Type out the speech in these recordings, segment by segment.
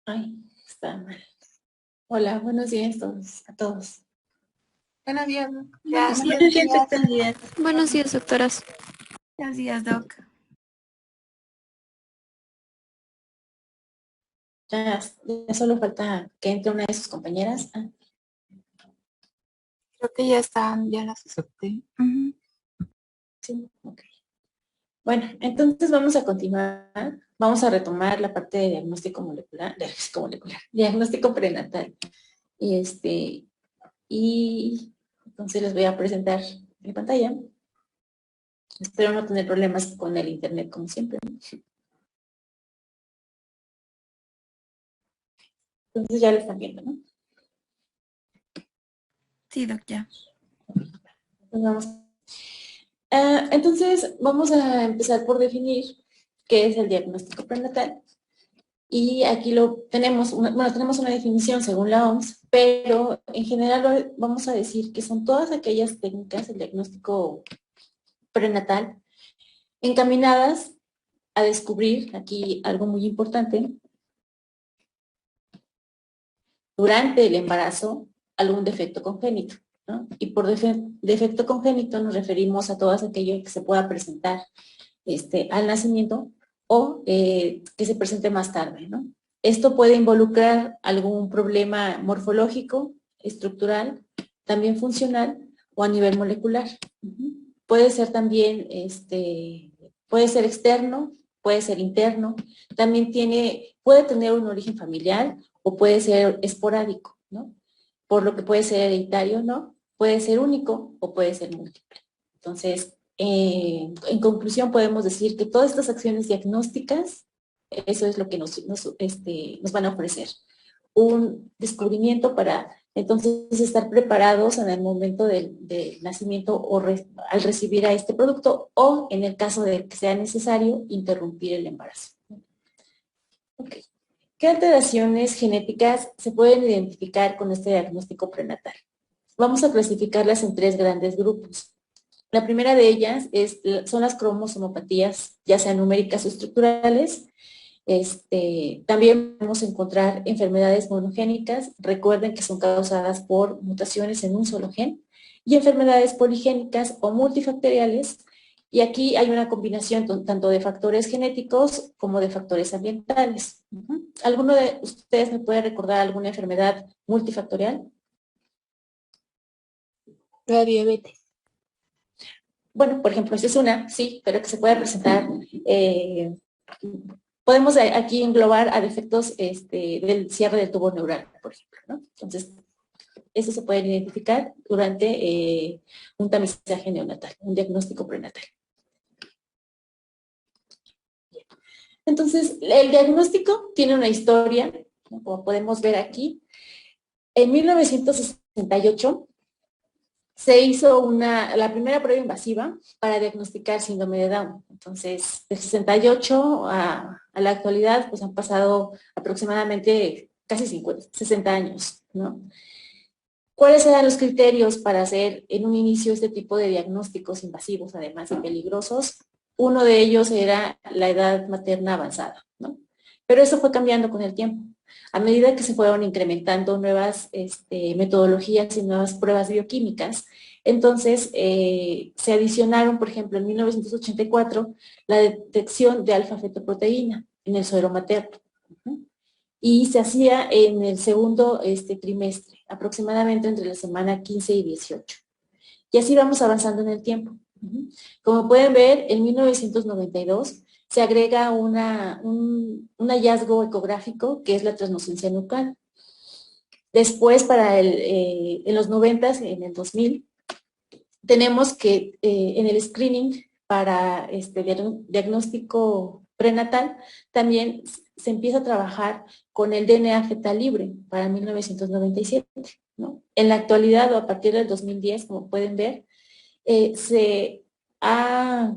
Ay, está mal. Hola, buenos días a todos. Buenos días, Buenos buenos días, días, doctora. Buenos días, doctoras. buenos días, Doc. Ya solo falta que entre una de sus compañeras. Creo que ya están, ya las acepté. Sí, ok. Bueno, entonces vamos a continuar. Vamos a retomar la parte de diagnóstico prenatal. Y entonces les voy a presentar mi pantalla. Espero no tener problemas con el internet como siempre. Entonces ya lo están viendo, ¿no? Sí, Doc, ya. Entonces vamos a empezar por definir qué es el diagnóstico prenatal. Y aquí lo tenemos, tenemos una definición según la OMS, pero en general vamos a decir que son todas aquellas técnicas del diagnóstico prenatal encaminadas a descubrir, aquí algo muy importante, durante el embarazo algún defecto congénito, ¿no? Y por defecto congénito nos referimos a todo aquello que se pueda presentar al nacimiento o que se presente más tarde, ¿no? Esto puede involucrar algún problema morfológico, estructural, también funcional o a nivel molecular. Puede ser también, puede ser externo, puede ser interno, también puede tener un origen familiar o puede ser esporádico, ¿no? Por lo que puede ser hereditario, ¿no? Puede ser único o puede ser múltiple. Entonces, en conclusión, podemos decir que todas estas acciones diagnósticas, eso es lo que nos van a ofrecer. Un descubrimiento para entonces estar preparados en el momento del nacimiento o al recibir a este producto o en el caso de que sea necesario interrumpir el embarazo. Okay. ¿Qué alteraciones genéticas se pueden identificar con este diagnóstico prenatal? Vamos a clasificarlas en tres grandes grupos. La primera de ellas son las cromosomopatías, ya sean numéricas o estructurales. También podemos encontrar enfermedades monogénicas, recuerden que son causadas por mutaciones en un solo gen, y enfermedades poligénicas o multifactoriales, y aquí hay una combinación tanto de factores genéticos como de factores ambientales. ¿Alguno de ustedes me puede recordar alguna enfermedad multifactorial? La diabetes. Bueno, por ejemplo, esa es una, sí, pero que se puede presentar. Podemos aquí englobar a defectos del cierre del tubo neural, por ejemplo, ¿no? Entonces, eso se puede identificar durante un tamizaje neonatal, un diagnóstico prenatal. Entonces, el diagnóstico tiene una historia, ¿no? Como podemos ver aquí. En 1968 se hizo la primera prueba invasiva para diagnosticar síndrome de Down. Entonces, de 68 a la actualidad, pues han pasado aproximadamente casi 60 años, ¿no? ¿Cuáles eran los criterios para hacer en un inicio este tipo de diagnósticos invasivos, además de peligrosos? Uno de ellos era la edad materna avanzada, ¿no? Pero eso fue cambiando con el tiempo. A medida que se fueron incrementando nuevas metodologías y nuevas pruebas bioquímicas, entonces se adicionaron, por ejemplo, en 1984, la detección de alfa-fetoproteína en el suero materno. Y se hacía en el segundo trimestre, aproximadamente entre la semana 15 y 18. Y así vamos avanzando en el tiempo. Como pueden ver, en 1992 se agrega un hallazgo ecográfico que es la translucencia nucal. Después, en los 90, en el 2000, tenemos que en el screening para este diagnóstico prenatal también se empieza a trabajar con el DNA fetal libre para 1997, ¿no? En la actualidad o a partir del 2010, como pueden ver, se ha,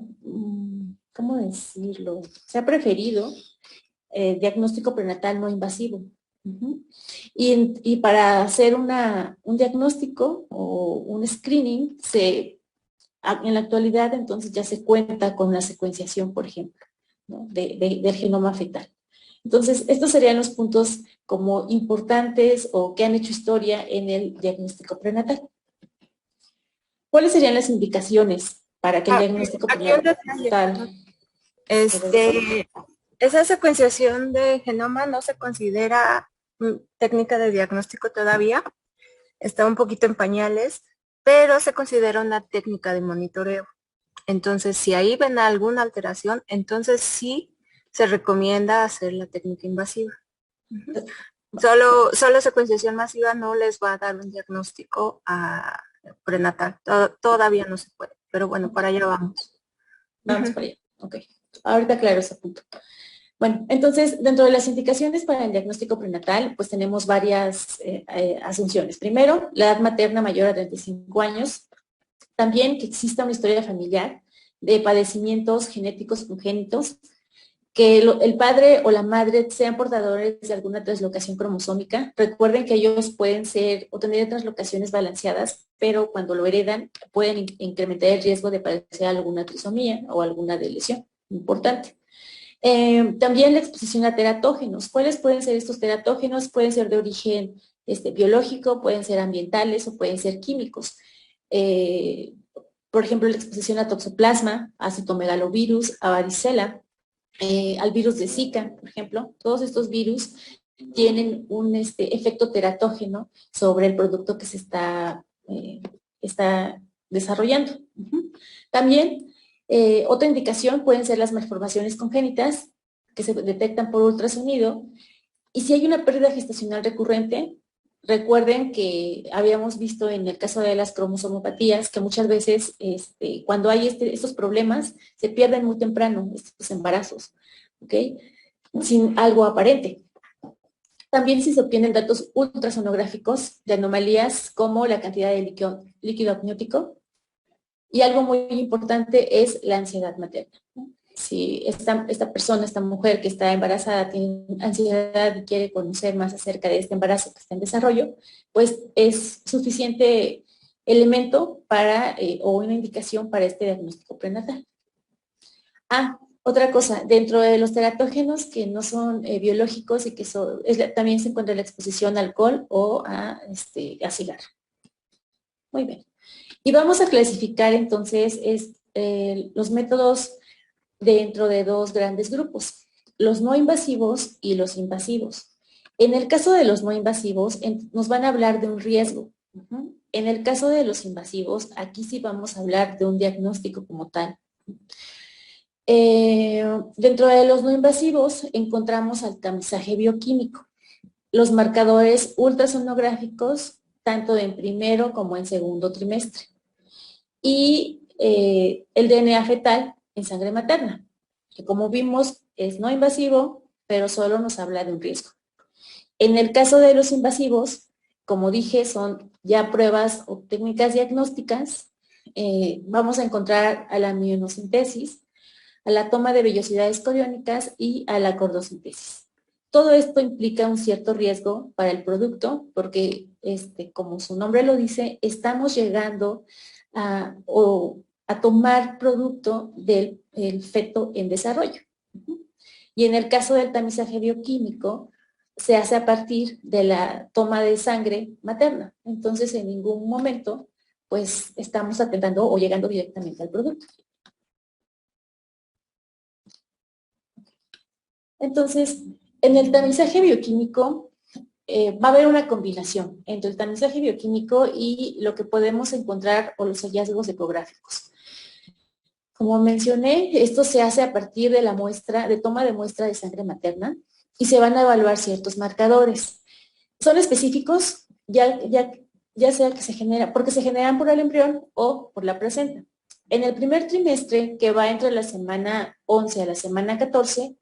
¿cómo decirlo? Se ha preferido diagnóstico prenatal no invasivo. Y para hacer un diagnóstico o un screening, en la actualidad entonces ya se cuenta con la secuenciación, por ejemplo, ¿no? Del genoma fetal. Entonces, estos serían los puntos como importantes o que han hecho historia en el diagnóstico prenatal. ¿Cuáles serían las indicaciones para que el diagnóstico Aquí un prenatal? Esa secuenciación de genoma no se considera técnica de diagnóstico todavía, está un poquito en pañales, pero se considera una técnica de monitoreo. Entonces, si ahí ven alguna alteración, entonces sí se recomienda hacer la técnica invasiva. Solo secuenciación masiva no les va a dar un diagnóstico prenatal. Todavía no se puede, pero bueno, para allá vamos. Vamos para allá, ok. Ahorita claro ese punto. Bueno, entonces, dentro de las indicaciones para el diagnóstico prenatal, pues tenemos varias asunciones. Primero, la edad materna mayor a 35 años. También que exista una historia familiar de padecimientos genéticos congénitos, que el padre o la madre sean portadores de alguna translocación cromosómica. Recuerden que ellos pueden ser o tener translocaciones balanceadas, pero cuando lo heredan pueden incrementar el riesgo de padecer alguna trisomía o alguna lesión importante. También la exposición a teratógenos. ¿Cuáles pueden ser estos teratógenos? Pueden ser de origen biológico, pueden ser ambientales o pueden ser químicos. Por ejemplo, la exposición a toxoplasma, a citomegalovirus, a varicela, al virus de Zika, por ejemplo. Todos estos virus tienen un efecto teratógeno sobre el producto que se está desarrollando. También, otra indicación pueden ser las malformaciones congénitas que se detectan por ultrasonido. Y si hay una pérdida gestacional recurrente, recuerden que habíamos visto en el caso de las cromosomopatías que muchas veces cuando hay estos problemas se pierden muy temprano estos embarazos, ¿ok? Sin algo aparente. También si se obtienen datos ultrasonográficos de anomalías como la cantidad de líquido amniótico. Y algo muy importante es la ansiedad materna. Si esta persona, esta mujer que está embarazada tiene ansiedad y quiere conocer más acerca de este embarazo que está en desarrollo, pues es suficiente elemento para o una indicación para este diagnóstico prenatal. Otra cosa, dentro de los teratógenos que no son biológicos y que también se encuentra la exposición a alcohol o a cigarro. Muy bien. Y vamos a clasificar entonces los métodos dentro de dos grandes grupos, los no invasivos y los invasivos. En el caso de los no invasivos, nos van a hablar de un riesgo. En el caso de los invasivos, aquí sí vamos a hablar de un diagnóstico como tal. Dentro de los no invasivos encontramos el tamizaje bioquímico, los marcadores ultrasonográficos, tanto en primero como en segundo trimestre, y el DNA fetal en sangre materna, que como vimos es no invasivo, pero solo nos habla de un riesgo. En el caso de los invasivos, como dije, son ya pruebas o técnicas diagnósticas. Vamos a encontrar a la aminocentesis, a la toma de vellosidades coriónicas y a la cordosíntesis. Todo esto implica un cierto riesgo para el producto porque, como su nombre lo dice, estamos llegando a tomar producto del feto en desarrollo. Y en el caso del tamizaje bioquímico, se hace a partir de la toma de sangre materna. Entonces, en ningún momento, pues, estamos atentando o llegando directamente al producto. Entonces, en el tamizaje bioquímico va a haber una combinación entre el tamizaje bioquímico y lo que podemos encontrar o los hallazgos ecográficos. Como mencioné, esto se hace a partir de la toma de muestra de sangre materna y se van a evaluar ciertos marcadores. Son específicos, ya sea que porque se generan por el embrión o por la placenta. En el primer trimestre, que va entre la semana 11 a la semana 14,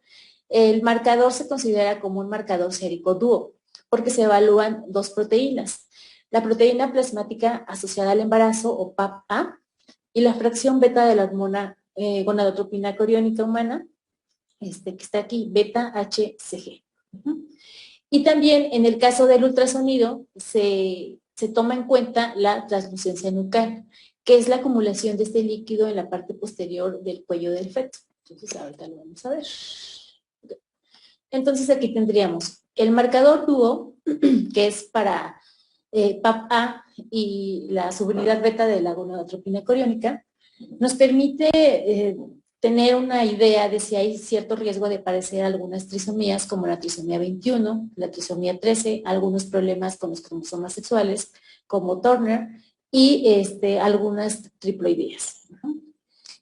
el marcador se considera como un marcador sérico dúo, porque se evalúan dos proteínas. La proteína plasmática asociada al embarazo, o PAP-A, y la fracción beta de la hormona gonadotropina coriónica humana, que está aquí, beta-HCG. Y también en el caso del ultrasonido se toma en cuenta la translucencia nucal, que es la acumulación de este líquido en la parte posterior del cuello del feto. Entonces ahorita lo vamos a ver. Entonces aquí tendríamos El marcador dúo, que es para PAP-A y la subunidad beta de la gonadotropina coriónica, nos permite tener una idea de si hay cierto riesgo de padecer algunas trisomías, como la trisomía 21, la trisomía 13, algunos problemas con los cromosomas sexuales, como Turner, y algunas triploidías.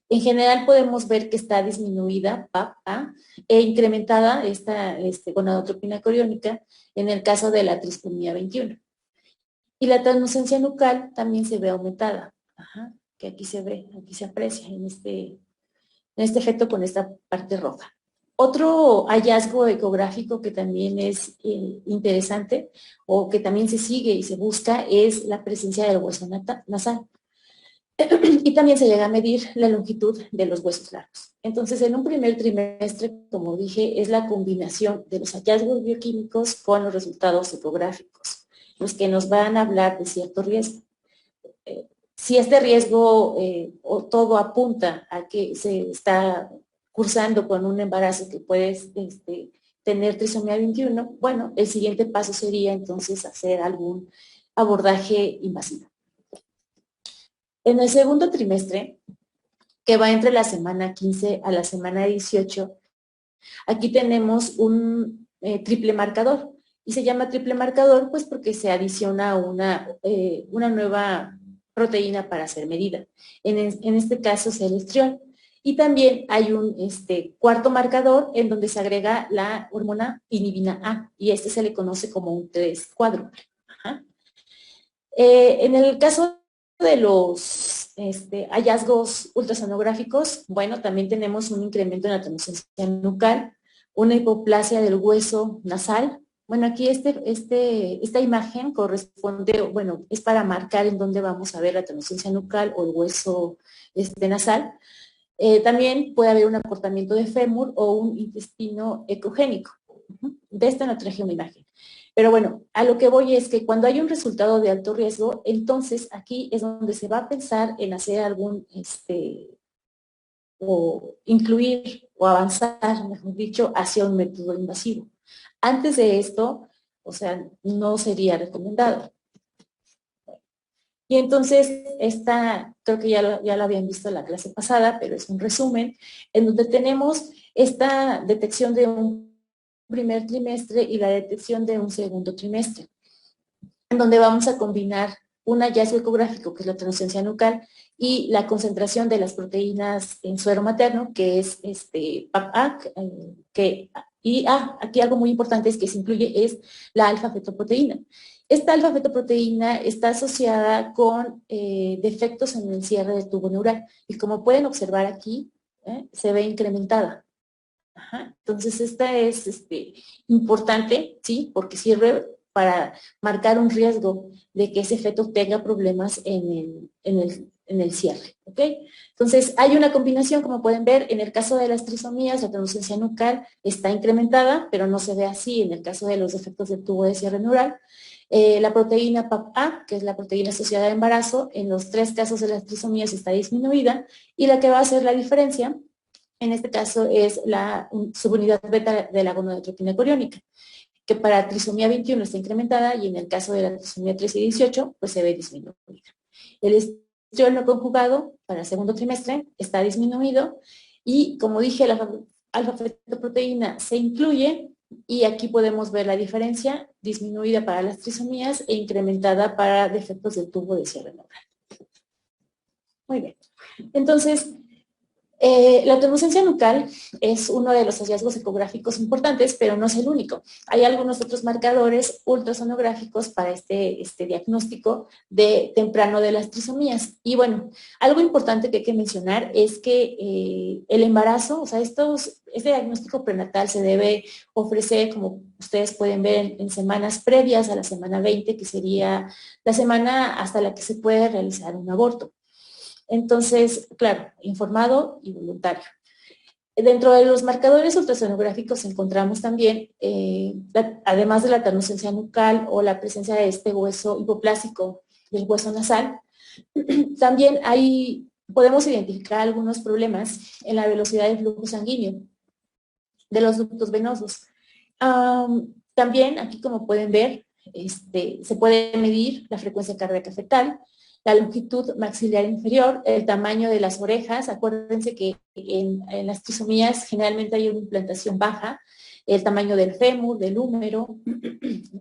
En general podemos ver que está disminuida PAP-A e incrementada esta gonadotropina coriónica en el caso de la trisomía 21. Y la translucencia nucal también se ve aumentada, que aquí se ve, aquí se aprecia en este efecto con esta parte roja. Otro hallazgo ecográfico que también es interesante o que también se sigue y se busca es la presencia del hueso nasal. Y también se llega a medir la longitud de los huesos largos. Entonces, en un primer trimestre, como dije, es la combinación de los hallazgos bioquímicos con los resultados ecográficos, los que nos van a hablar de cierto riesgo. Si este riesgo o todo apunta a que se está cursando con un embarazo que puede tener trisomía 21, bueno, el siguiente paso sería entonces hacer algún abordaje invasivo. En el segundo trimestre, que va entre la semana 15 a la semana 18, aquí tenemos un triple marcador. Y se llama triple marcador pues porque se adiciona una nueva proteína para ser medida. En este caso es el estriol. Y también hay un cuarto marcador en donde se agrega la hormona inhibina A, y se le conoce como un 3 cuádruple. En el caso de los hallazgos ultrasonográficos, bueno, también tenemos un incremento en la translucencia nucal, una hipoplasia del hueso nasal. Bueno, aquí esta imagen corresponde, bueno, es para marcar en dónde vamos a ver la translucencia nucal o el hueso nasal. También puede haber un acortamiento de fémur o un intestino ecogénico. De esta no traje una imagen. Pero bueno, a lo que voy es que cuando hay un resultado de alto riesgo, entonces aquí es donde se va a pensar en hacer algún, o incluir o avanzar, mejor dicho, hacia un método invasivo. Antes de esto, o sea, no sería recomendado. Y entonces, creo que ya lo habían visto en la clase pasada, pero es un resumen, en donde tenemos esta detección de un primer trimestre y la detección de un segundo trimestre, en donde vamos a combinar un hallazgo ecográfico, que es la translucencia nucal, y la concentración de las proteínas en suero materno, que es PAP-A, aquí algo muy importante es que se incluye es la alfa-fetoproteína. Esta alfa-fetoproteína está asociada con defectos en el cierre del tubo neural, y como pueden observar aquí, se ve incrementada. Entonces, esta es importante, ¿sí? Porque sirve para marcar un riesgo de que ese feto tenga problemas en el cierre, ¿ok? Entonces, hay una combinación, como pueden ver, en el caso de las trisomías, la translucencia nucal está incrementada, pero no se ve así en el caso de los defectos del tubo de cierre neural. La proteína PAP-A, que es la proteína asociada a embarazo, en los 3 casos de las trisomías está disminuida, y la que va a hacer la diferencia en este caso es la subunidad beta de la gonadotropina coriónica, que para trisomía 21 está incrementada y en el caso de la trisomía 13 y 18 pues se ve disminuida. El estriol no conjugado para el segundo trimestre está disminuido y como dije la alfa-fetoproteína se incluye y aquí podemos ver la diferencia disminuida para las trisomías e incrementada para defectos del tubo de cierre neural. Muy bien. Entonces, la translucencia nucal es uno de los hallazgos ecográficos importantes, pero no es el único. Hay algunos otros marcadores ultrasonográficos para este diagnóstico de temprano de las trisomías. Y bueno, algo importante que hay que mencionar es que el embarazo, o sea, este diagnóstico prenatal se debe ofrecer, como ustedes pueden ver, en semanas previas a la semana 20, que sería la semana hasta la que se puede realizar un aborto. Entonces, claro, informado y voluntario. Dentro de los marcadores ultrasonográficos encontramos también, además de la translucencia nucal o la presencia de este hueso hipoplásico del hueso nasal, también podemos identificar algunos problemas en la velocidad del flujo sanguíneo de los ductos venosos. También aquí, como pueden ver, se puede medir la frecuencia cardíaca fetal, la longitud maxilar inferior, el tamaño de las orejas. Acuérdense que en las trisomías generalmente hay una implantación baja, el tamaño del fémur, del húmero.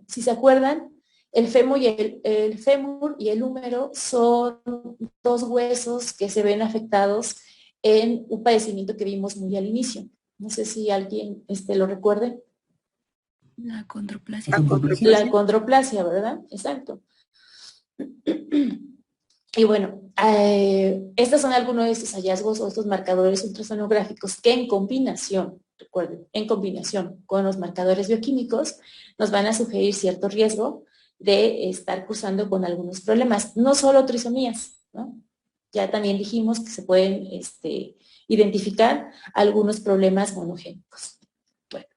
Si se acuerdan, el fémur y el húmero son dos huesos que se ven afectados en un padecimiento que vimos muy al inicio. No sé si alguien lo recuerde. La condroplasia. La condroplasia, ¿verdad? Exacto. Y bueno, estos son algunos de estos hallazgos o estos marcadores ultrasonográficos que en combinación, recuerden, en combinación con los marcadores bioquímicos, nos van a sugerir cierto riesgo de estar cursando con algunos problemas, no solo trisomías, ¿no? Ya también dijimos que se pueden identificar algunos problemas monogénicos. Bueno,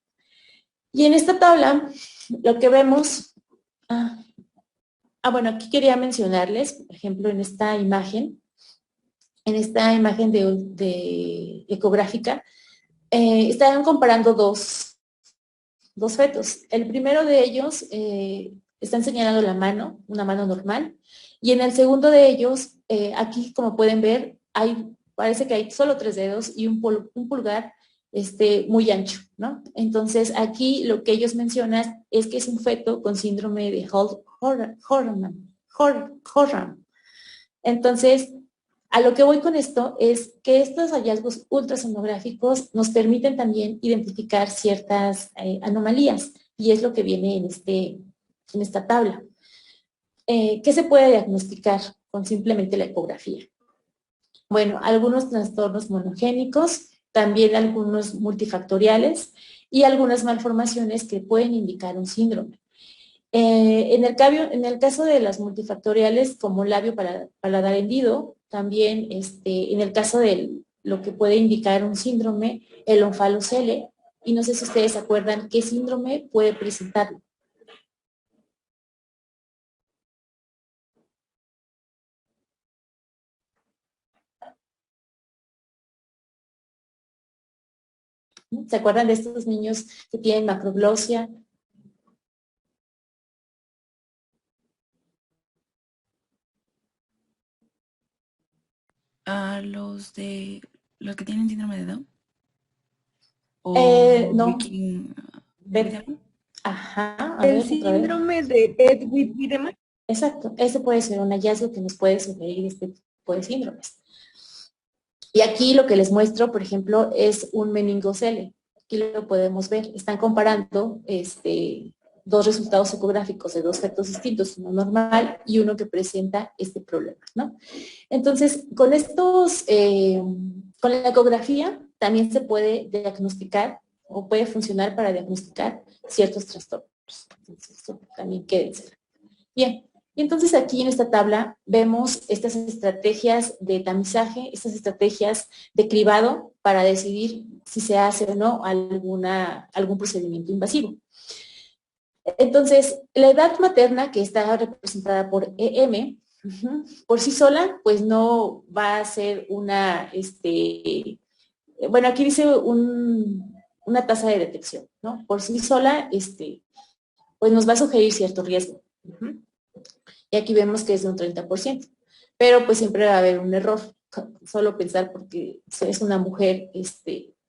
y en esta tabla lo que vemos... bueno, aquí quería mencionarles, por ejemplo, en esta imagen de ecográfica, estaban comparando dos fetos. El primero de ellos están señalando la mano, una mano normal, y en el segundo de ellos, aquí como pueden ver, parece que hay solo 3 dedos y un pulgar muy ancho, ¿no? Entonces aquí lo que ellos mencionan es que es un feto con síndrome de Horan. Entonces, a lo que voy con esto es que estos hallazgos ultrasonográficos nos permiten también identificar ciertas anomalías, y es lo que viene en esta tabla. ¿Qué se puede diagnosticar con simplemente la ecografía? Bueno, algunos trastornos monogénicos, también algunos multifactoriales y algunas malformaciones que pueden indicar un síndrome. En el caso de las multifactoriales, como labio paladar hendido, también en el caso de lo que puede indicar un síndrome, el onfalocele, y no sé si ustedes se acuerdan qué síndrome puede presentarlo. ¿Se acuerdan de estos niños que tienen macroglosia? ¿A los que tienen síndrome de Down? No. Wiedemann? Ajá. El síndrome de Wiedemann. Exacto. Ese puede ser un hallazgo que nos puede sugerir este tipo de síndromes. Y aquí lo que les muestro, por ejemplo, es un meningocele. Aquí lo podemos ver. Están comparando dos resultados ecográficos de dos fetos distintos, uno normal y uno que presenta este problema, ¿no? Entonces, con la ecografía también se puede diagnosticar o puede funcionar para diagnosticar ciertos trastornos. Entonces, esto también quédense. Bien, y entonces aquí en esta tabla vemos estas estrategias de tamizaje, estas estrategias de cribado para decidir si se hace o no algún procedimiento invasivo. Entonces, la edad materna, que está representada por EM, por sí sola, pues no va a ser bueno, aquí dice una tasa de detección, ¿no? Por sí sola, pues nos va a sugerir cierto riesgo. Y aquí vemos que es de un 30%. Pero pues siempre va a haber un error, solo pensar porque es una mujer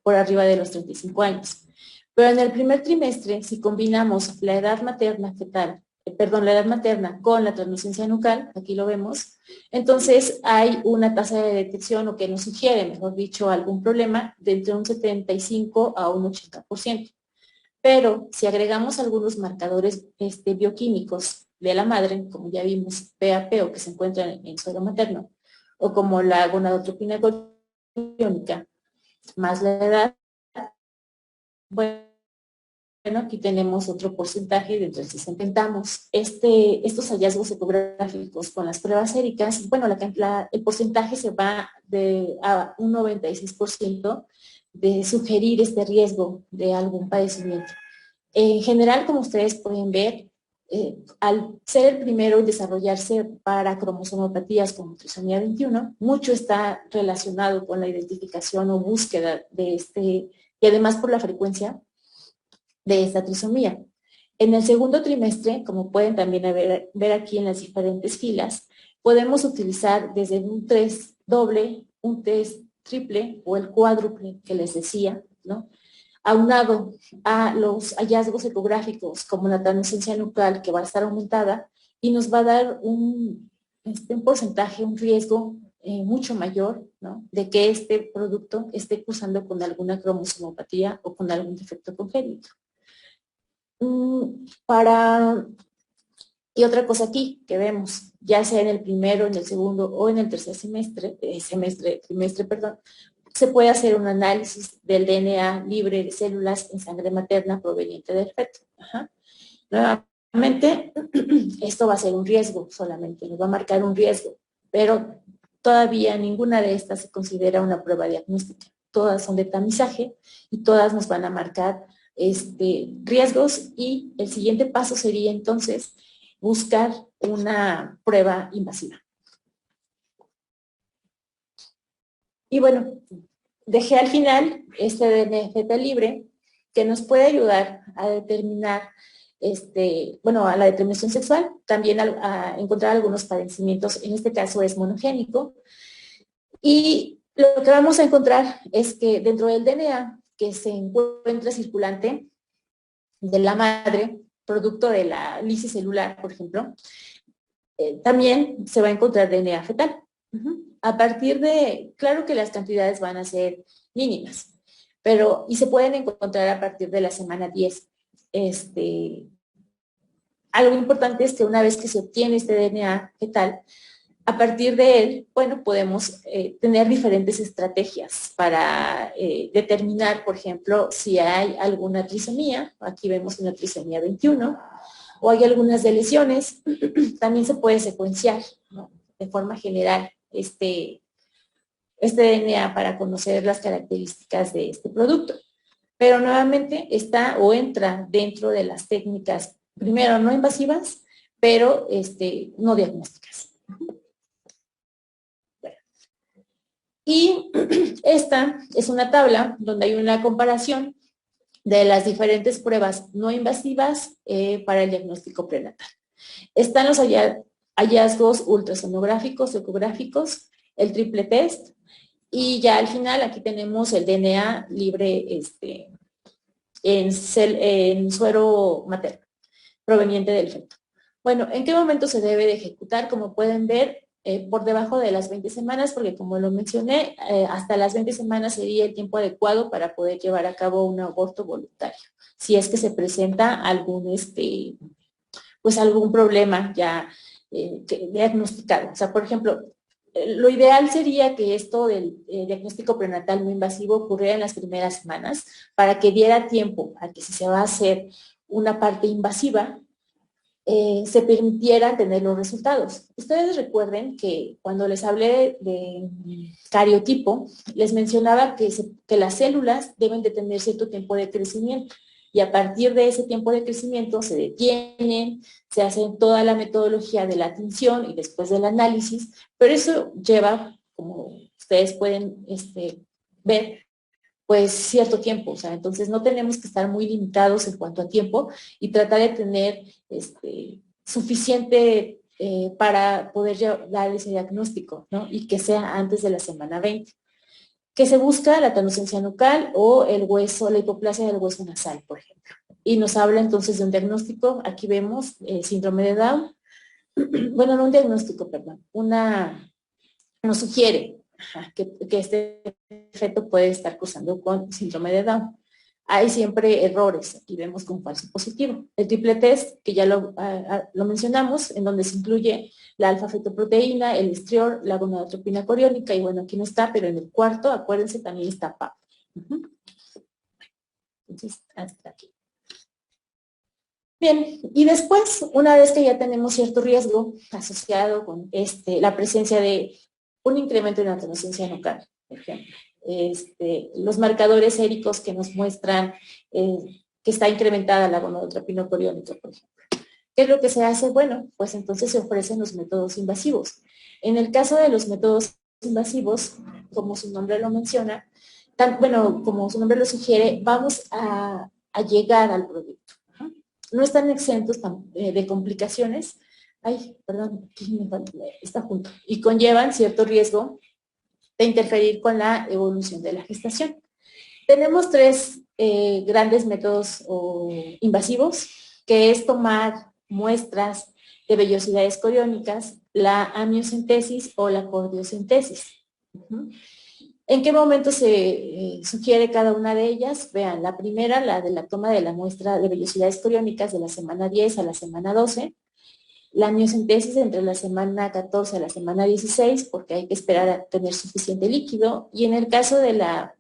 por arriba de los 35 años. Pero en el primer trimestre, si combinamos la edad materna con la translucencia nucal, aquí lo vemos, entonces hay una tasa de detección, o que nos sugiere, mejor dicho, algún problema de entre un 75 a un 80%. Pero si agregamos algunos marcadores bioquímicos de la madre, como ya vimos, PAP, o que se encuentran en suelo materno, o como la gonadotropina coriónica, más la edad, bueno, aquí tenemos otro porcentaje de entre el 60. Intentamos estos hallazgos ecográficos con las pruebas séricas. Bueno, el porcentaje se va a un 96% de sugerir este riesgo de algún padecimiento. En general, como ustedes pueden ver, al ser el primero en desarrollarse para cromosomopatías como trisomía 21, mucho está relacionado con la identificación o búsqueda de y además por la frecuencia de esta trisomía. En el segundo trimestre, como pueden también ver aquí en las diferentes filas, podemos utilizar desde un test doble, un test triple o el cuádruple que les decía, ¿no? Aunado a los hallazgos ecográficos como la translucencia nuclear que va a estar aumentada y nos va a dar un porcentaje, un riesgo mucho mayor, ¿no? De que este producto esté cursando con alguna cromosomopatía o con algún defecto congénito. Y otra cosa aquí que vemos, ya sea en el primero, en el segundo o en el tercer trimestre, se puede hacer un análisis del DNA libre de células en sangre materna proveniente del feto. Ajá. Nuevamente, esto va a ser un riesgo solamente, nos va a marcar un riesgo, pero todavía ninguna de estas se considera una prueba diagnóstica. Todas son de tamizaje y todas nos van a marcar riesgos, y el siguiente paso sería entonces buscar una prueba invasiva. Y bueno, dejé al final este DNA fetal libre que nos puede ayudar a determinar, a la determinación sexual, también a encontrar algunos padecimientos, en este caso es monogénico. Y lo que vamos a encontrar es que dentro del DNA que se encuentra circulante de la madre, producto de la lisis celular, por ejemplo, también se va a encontrar DNA fetal. A partir de, claro que las cantidades van a ser mínimas, y se pueden encontrar a partir de la semana 10. Algo importante es que una vez que se obtiene este DNA fetal, a partir de él, bueno, podemos tener diferentes estrategias para determinar, por ejemplo, si hay alguna trisomía. Aquí vemos una trisomía 21, o hay algunas deleciones. También se puede secuenciar, ¿no?, de forma general este DNA para conocer las características de este producto. Pero nuevamente está o entra dentro de las técnicas, primero no invasivas, pero no diagnósticas. Y esta es una tabla donde hay una comparación de las diferentes pruebas no invasivas para el diagnóstico prenatal. Están los hallazgos ultrasonográficos, ecográficos, el triple test, y ya al final aquí tenemos el DNA libre en suero materno, proveniente del feto. Bueno, ¿en qué momento se debe de ejecutar? Como pueden ver, por debajo de las 20 semanas, porque como lo mencioné, hasta las 20 semanas sería el tiempo adecuado para poder llevar a cabo un aborto voluntario, si es que se presenta algún, algún problema ya diagnosticado. O sea, por ejemplo, lo ideal sería que esto del diagnóstico prenatal no invasivo ocurriera en las primeras semanas para que diera tiempo a que si se va a hacer una parte invasiva, se permitiera tener los resultados. Ustedes recuerden que cuando les hablé de cariotipo, les mencionaba que las células deben de tener cierto tiempo de crecimiento, y a partir de ese tiempo de crecimiento se detienen, se hace toda la metodología de la tinción y después del análisis, pero eso lleva, como ustedes pueden ver, pues cierto tiempo. O sea, entonces no tenemos que estar muy limitados en cuanto a tiempo y tratar de tener suficiente para poder dar ese diagnóstico, ¿no? Y que sea antes de la semana 20. Que se busca la translucencia nucal o el hueso, la hipoplasia del hueso nasal, por ejemplo. Y nos habla entonces de un diagnóstico. Aquí vemos síndrome de Down. Bueno, no un diagnóstico, perdón. Nos sugiere que este feto puede estar cursando con síndrome de Down. Hay siempre errores. Aquí vemos con falso positivo. El triple test, que ya lo mencionamos, en donde se incluye la alfa-fetoproteína, el estriol, la gonadotropina coriónica, y bueno, aquí no está, pero en el cuarto, acuérdense, también está PAP. Entonces, hasta aquí. Bien, y después, una vez que ya tenemos cierto riesgo asociado con la presencia de un incremento en la translucencia nucal, por ejemplo, los marcadores séricos que nos muestran que está incrementada la gonadotropina coriónica, por ejemplo. ¿Qué es lo que se hace? Bueno, pues entonces se ofrecen los métodos invasivos. En el caso de los métodos invasivos, como su nombre lo menciona, como su nombre lo sugiere, vamos a llegar al producto. no están exentos de complicaciones. Ay, perdón, está junto. Y conllevan cierto riesgo de interferir con la evolución de la gestación. Tenemos tres grandes métodos invasivos, que es tomar muestras de vellosidades coriónicas, la amniocentesis o la cordiocentesis. ¿En qué momento se sugiere cada una de ellas? Vean, la primera, la de la toma de la muestra de vellosidades coriónicas de la semana 10 a la semana 12, la amniocentesis entre la semana 14 a la semana 16, porque hay que esperar a tener suficiente líquido, y en el caso de la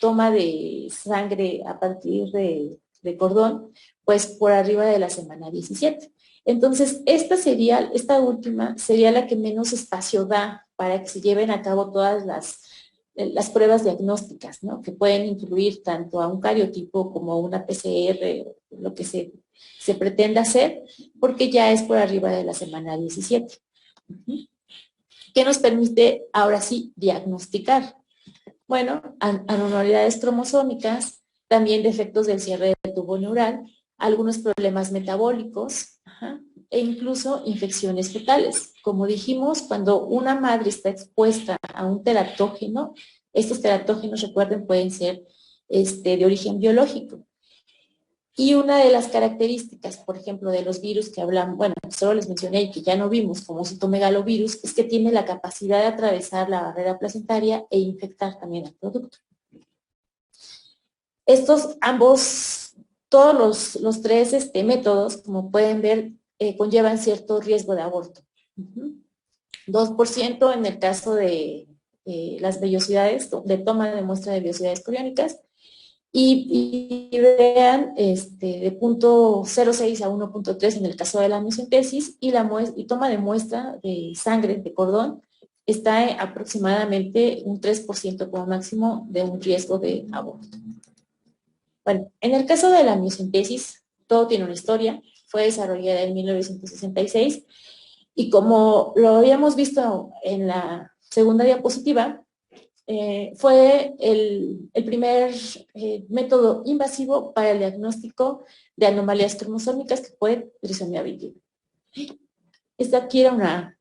toma de sangre a partir de cordón, pues por arriba de la semana 17. Entonces, esta última sería la que menos espacio da para que se lleven a cabo todas las pruebas diagnósticas, ¿no? Que pueden incluir tanto a un cariotipo como a una PCR, lo que se pretenda hacer, porque ya es por arriba de la semana 17. ¿Qué nos permite ahora sí diagnosticar? Bueno, anormalidades cromosómicas, también defectos del cierre del tubo neural, algunos problemas metabólicos, e incluso infecciones fetales. Como dijimos, cuando una madre está expuesta a un teratógeno, estos teratógenos, recuerden, pueden ser de origen biológico. Y una de las características, por ejemplo, de los virus que hablan, bueno, solo les mencioné y que ya no vimos, como citomegalovirus, es que tiene la capacidad de atravesar la barrera placentaria e infectar también al producto. Todos los tres métodos, como pueden ver, conllevan cierto riesgo de aborto. 2% en el caso de las vellosidades, de toma de muestra de vellosidades coriónicas, y vean de 0.06 a 1.3 en el caso de la amniocentesis, y toma de muestra de sangre de cordón está aproximadamente un 3% como máximo de un riesgo de aborto. Bueno, en el caso de la amniocentesis, todo tiene una historia, fue desarrollada en 1966, y como lo habíamos visto en la segunda diapositiva, fue el primer método invasivo para el diagnóstico de anomalías cromosómicas que fue trisomía 21. Esta aquí era una...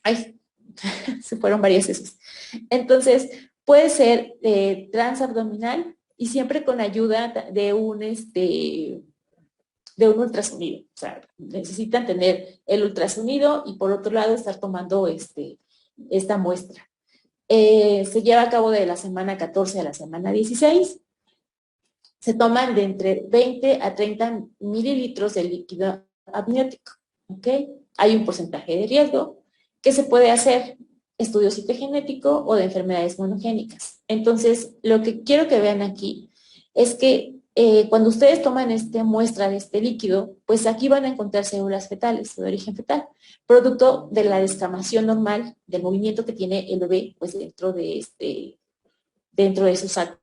Ay, se fueron varias veces. Entonces, puede ser transabdominal y siempre con ayuda de un ultrasonido. O sea, necesitan tener el ultrasonido y por otro lado estar tomando esta muestra. Se lleva a cabo de la semana 14 a la semana 16. Se toman de entre 20 a 30 mililitros de líquido amniótico. ¿Okay? Hay un porcentaje de riesgo. ¿Qué se puede hacer? Estudio citogenético o de enfermedades monogénicas. Entonces, lo que quiero que vean aquí es que cuando ustedes toman esta muestra de este líquido, pues aquí van a encontrar células fetales de origen fetal, producto de la descamación normal del movimiento que tiene el bebé pues dentro de su saco.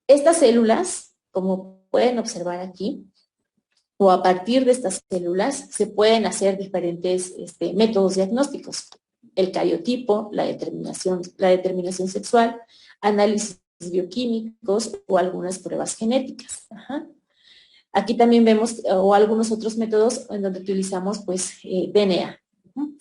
Estas células, como pueden observar aquí, o a partir de estas células se pueden hacer diferentes métodos diagnósticos. El cariotipo, la determinación sexual, análisis bioquímicos o algunas pruebas genéticas. Aquí también vemos o algunos otros métodos en donde utilizamos pues DNA.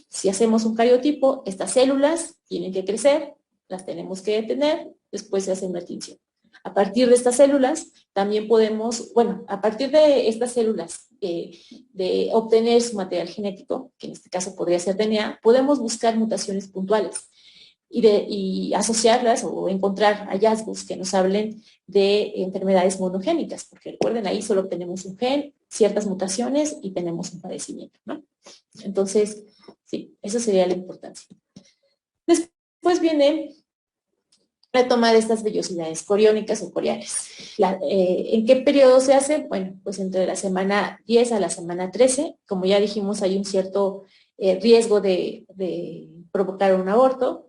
Si hacemos un cariotipo, estas células tienen que crecer, las tenemos que detener, después se hace una tinción. A partir de estas células también podemos, a partir de estas células de obtener su material genético, que en este caso podría ser DNA, podemos buscar mutaciones puntuales y asociarlas o encontrar hallazgos que nos hablen de enfermedades monogénicas, porque recuerden, ahí solo obtenemos un gen, ciertas mutaciones y tenemos un padecimiento, ¿no? Entonces, sí, eso sería la importancia. Después viene la toma de estas vellosidades coriónicas o coriales. ¿En qué periodo se hace? Bueno, pues entre la semana 10 a la semana 13, como ya dijimos, hay un cierto riesgo de provocar un aborto.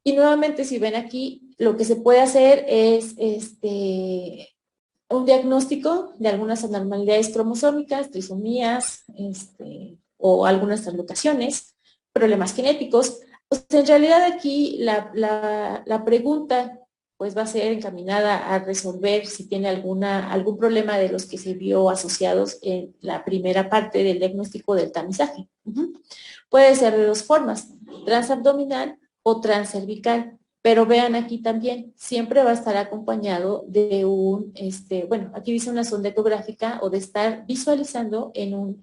Y nuevamente, si ven aquí, lo que se puede hacer es un diagnóstico de algunas anormalidades cromosómicas, trisomías, o algunas translocaciones, problemas genéticos. O sea, en realidad aquí la pregunta pues va a ser encaminada a resolver si tiene algún problema de los que se vio asociados en la primera parte del diagnóstico del tamizaje. Puede ser de dos formas, transabdominal o transcervical, pero vean aquí también, siempre va a estar acompañado de bueno, aquí dice una sonda ecográfica o de estar visualizando en un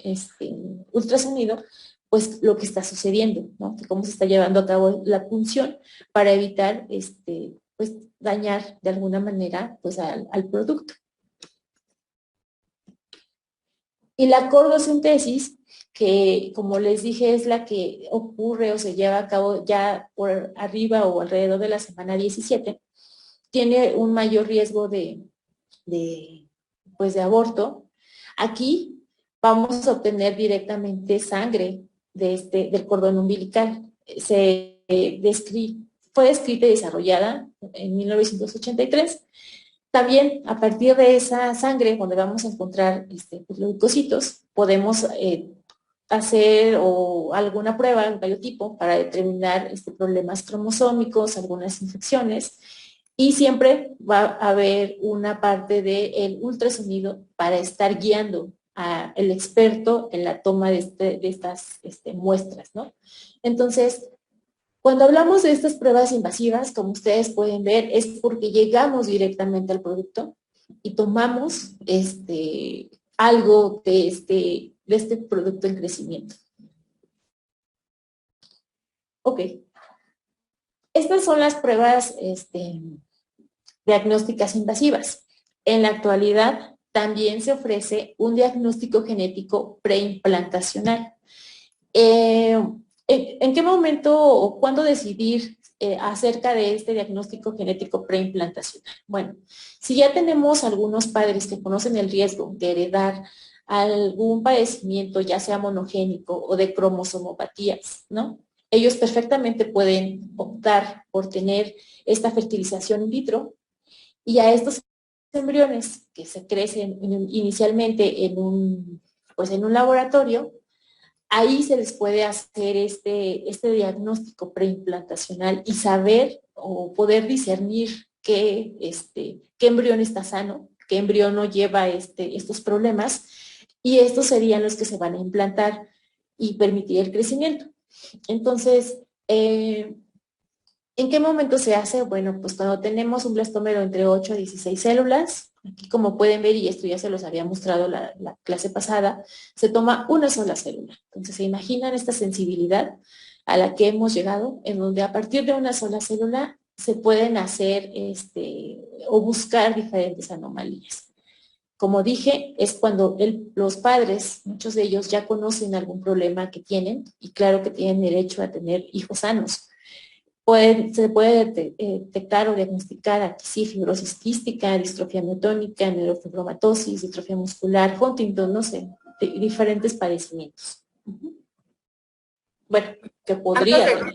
ultrasonido, pues lo que está sucediendo, ¿no? Cómo se está llevando a cabo la punción para evitar, pues dañar de alguna manera, pues al producto. Y la cordocentesis, que como les dije es la que ocurre o se lleva a cabo ya por arriba o alrededor de la semana 17, tiene un mayor riesgo de aborto. Aquí vamos a obtener directamente sangre del cordón umbilical. Fue descrita y desarrollada en 1983. También a partir de esa sangre, donde vamos a encontrar pues, leucocitos, podemos hacer alguna prueba, un biotipo, para determinar problemas cromosómicos, algunas infecciones, y siempre va a haber una parte del ultrasonido para estar guiando al experto en la toma de estas muestras, ¿no? Entonces, cuando hablamos de estas pruebas invasivas, como ustedes pueden ver, es porque llegamos directamente al producto y tomamos algo de este producto en crecimiento. Ok. Estas son las pruebas diagnósticas invasivas. En la actualidad también se ofrece un diagnóstico genético preimplantacional. ¿En qué momento o cuándo decidir acerca de este diagnóstico genético preimplantacional? Bueno, si ya tenemos algunos padres que conocen el riesgo de heredar algún padecimiento, ya sea monogénico o de cromosomopatías, ¿no? Ellos perfectamente pueden optar por tener esta fertilización in vitro y a estos embriones que se crecen inicialmente en un laboratorio, ahí se les puede hacer este diagnóstico preimplantacional y saber o poder discernir qué embrión está sano, qué embrión no lleva estos problemas, y estos serían los que se van a implantar y permitir el crecimiento. Entonces, ¿en qué momento se hace? Bueno, pues cuando tenemos un blastómero entre 8 a 16 células, aquí como pueden ver, y esto ya se los había mostrado la clase pasada, se toma una sola célula. Entonces, ¿se imaginan esta sensibilidad a la que hemos llegado? En donde a partir de una sola célula se pueden hacer o buscar diferentes anomalías. Como dije, es cuando los padres, muchos de ellos ya conocen algún problema que tienen, y claro que tienen derecho a tener hijos sanos. Se puede detectar o diagnosticar aquí sí fibrosis quística, distrofia miotónica, neurofibromatosis, distrofia muscular, Huntington, no sé, diferentes padecimientos. Bueno, que podría tener.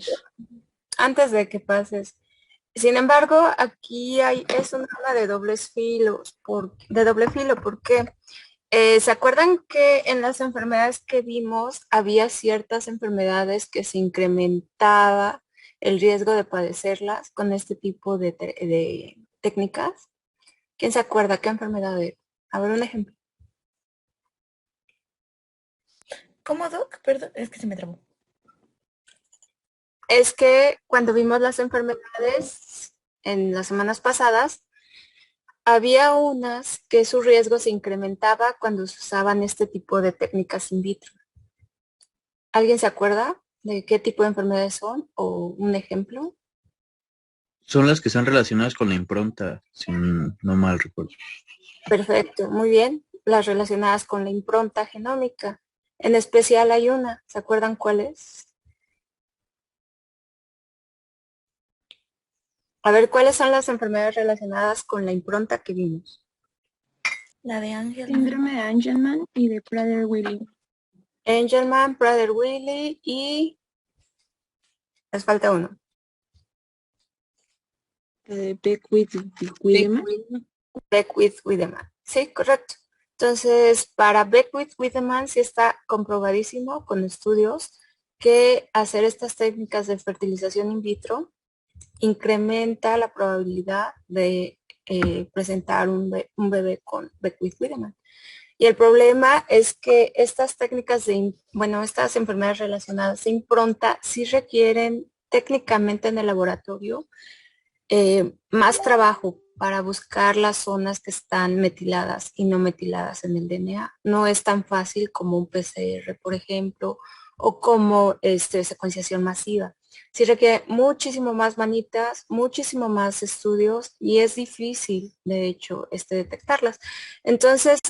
Antes de que pases, sin embargo, aquí es un arma de doble filo. ¿Por qué? ¿Se acuerdan que en las enfermedades que vimos había ciertas enfermedades que se incrementaba el riesgo de padecerlas con este tipo de técnicas? ¿Quién se acuerda qué enfermedad era? A ver, un ejemplo. ¿Cómo, Doc? Perdón, es que se me trabó. Es que cuando vimos las enfermedades en las semanas pasadas, había unas que su riesgo se incrementaba cuando se usaban este tipo de técnicas in vitro. ¿Alguien se acuerda de qué tipo de enfermedades son o un ejemplo? Son las que están relacionadas con la impronta, si no mal recuerdo. Perfecto, muy bien. Las relacionadas con la impronta genómica. En especial hay una, ¿se acuerdan cuál es? A ver, ¿cuáles son las enfermedades relacionadas con la impronta que vimos? La de Angelman. Síndrome de Angelman y de Prader-Willi. Angelman, Prader-Willi y... les falta uno. Beckwith-Wiedemann. Beckwith-Wiedemann. Sí, correcto. Entonces, para Beckwith-Wiedemann sí está comprobadísimo con estudios que hacer estas técnicas de fertilización in vitro incrementa la probabilidad de presentar un bebé con Beckwith-Wiedemann. Y el problema es que estas técnicas estas enfermedades relacionadas de impronta sí requieren técnicamente en el laboratorio más trabajo para buscar las zonas que están metiladas y no metiladas en el DNA. No es tan fácil como un PCR, por ejemplo, o como secuenciación masiva. Sí requiere muchísimo más manitas, muchísimo más estudios y es difícil, de hecho, detectarlas. Entonces,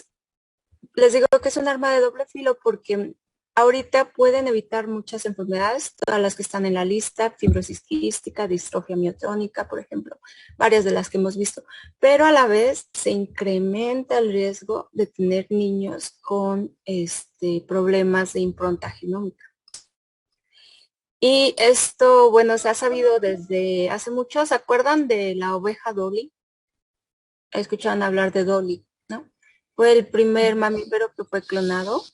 les digo que es un arma de doble filo porque ahorita pueden evitar muchas enfermedades, todas las que están en la lista, fibrosis quística, distrofia miotónica, por ejemplo, varias de las que hemos visto, pero a la vez se incrementa el riesgo de tener niños con problemas de impronta genómica. Y esto, bueno, se ha sabido desde hace mucho. ¿Se acuerdan de la oveja Dolly? Escuchaban hablar de Dolly, ¿no? Fue el primer mamífero que fue clonado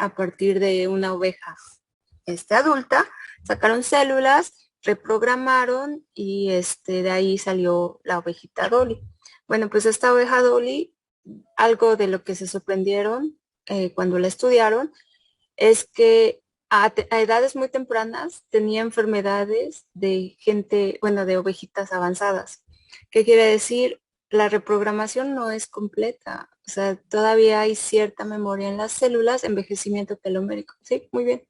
a partir de una oveja adulta. Sacaron células, reprogramaron y de ahí salió la ovejita Dolly. Bueno, pues esta oveja Dolly, algo de lo que se sorprendieron cuando la estudiaron, es que a edades muy tempranas tenía enfermedades de gente, bueno, de ovejitas avanzadas. ¿Qué quiere decir? La reprogramación no es completa, o sea, todavía hay cierta memoria en las células, envejecimiento telomérico, ¿sí? Muy bien,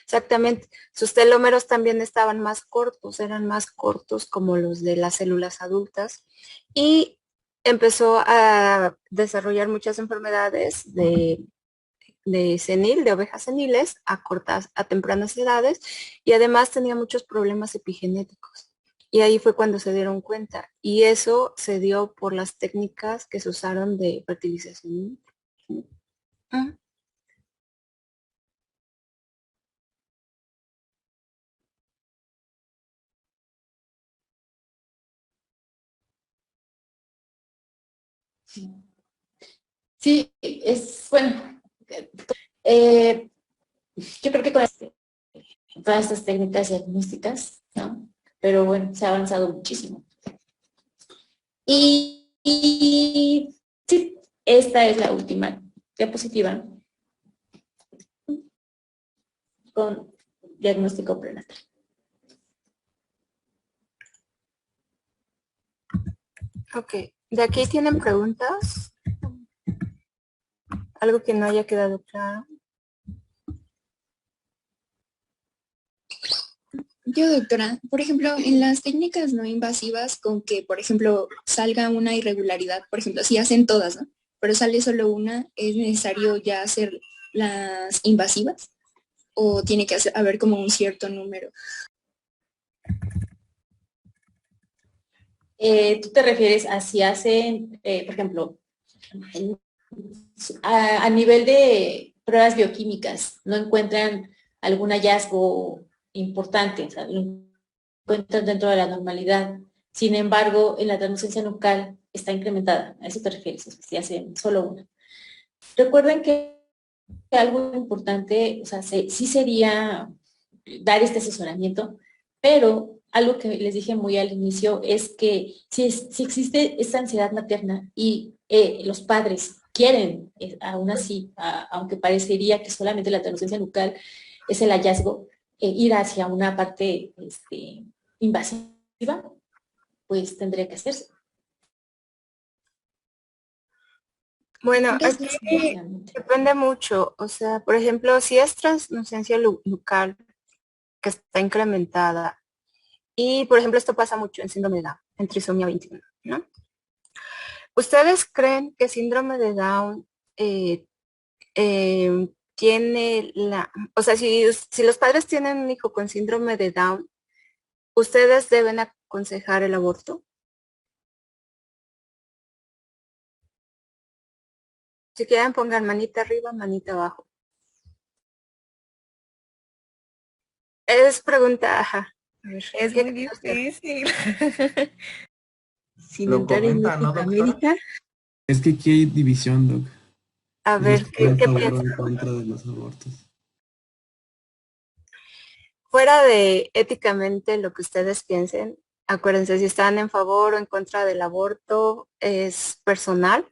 exactamente. Sus telómeros también estaban más cortos, eran más cortos como los de las células adultas y empezó a desarrollar muchas enfermedades de ovejas seniles a tempranas edades y además tenía muchos problemas epigenéticos. Y ahí fue cuando se dieron cuenta. Y eso se dio por las técnicas que se usaron de fertilización. Sí, es bueno. Yo creo que con todas estas técnicas diagnósticas, ¿no? Pero bueno, se ha avanzado muchísimo. Y sí, esta es la última diapositiva con diagnóstico prenatal. Ok, de aquí tienen preguntas. Algo que no haya quedado claro. Yo, doctora, por ejemplo, en las técnicas no invasivas con que, por ejemplo, salga una irregularidad, por ejemplo, si hacen todas, ¿no? Pero sale solo una, ¿es necesario ya hacer las invasivas? ¿O tiene que haber como un cierto número? ¿Tú te refieres a si hacen, por ejemplo, a nivel de pruebas bioquímicas, no encuentran algún hallazgo importante, o sea, lo encuentran dentro de la normalidad? Sin embargo, en la translucencia nucal está incrementada. ¿A eso te refieres? O sea, si hacen solo una. Recuerden que algo importante, o sea, sí sería dar este asesoramiento, pero algo que les dije muy al inicio es que si existe esta ansiedad materna y los padres quieren, aún así, aunque parecería que solamente la translucencia nucal es el hallazgo, ir hacia una parte invasiva, pues tendría que hacerse. Bueno, aquí depende mucho. O sea, por ejemplo, si es translucencia nucal que está incrementada, y por ejemplo esto pasa mucho en síndrome de Down, en trisomía 21, ¿no? ¿Ustedes creen que síndrome de Down tiene o sea, si los padres tienen un hijo con síndrome de Down, ¿ustedes deben aconsejar el aborto? Si quieren pongan manita arriba, manita abajo. Es pregunta, ajá. Es muy difícil. Sin entrar en ética médica. Es que aquí hay división, Doc. A ver, ¿qué piensas? En contra de los abortos. Fuera de éticamente lo que ustedes piensen, Acuérdense, si están en favor o en contra del aborto, es personal.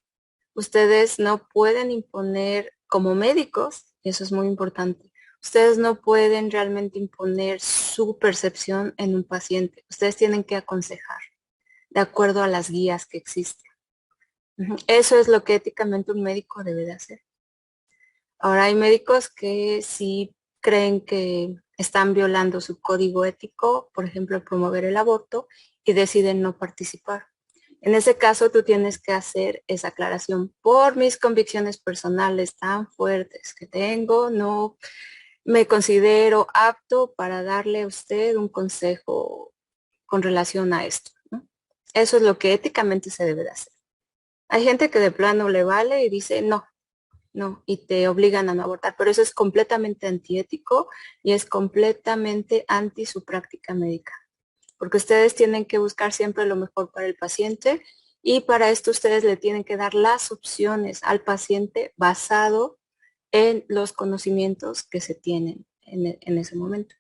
Ustedes no pueden imponer como médicos, y eso es muy importante. Ustedes no pueden realmente imponer su percepción en un paciente. Ustedes tienen que aconsejar de acuerdo a las guías que existen. Eso es lo que éticamente un médico debe de hacer. Ahora hay médicos que sí creen que están violando su código ético, por ejemplo, promover el aborto, y deciden no participar. En ese caso, tú tienes que hacer esa aclaración. Por mis convicciones personales tan fuertes que tengo, no me considero apto para darle a usted un consejo con relación a esto, ¿no? Eso es lo que éticamente se debe de hacer. Hay gente que de plano le vale y dice no, no, y te obligan a no abortar, pero eso es completamente antiético y es completamente anti su práctica médica, porque ustedes tienen que buscar siempre lo mejor para el paciente y para esto ustedes le tienen que dar las opciones al paciente basado en los conocimientos que se tienen en ese momento.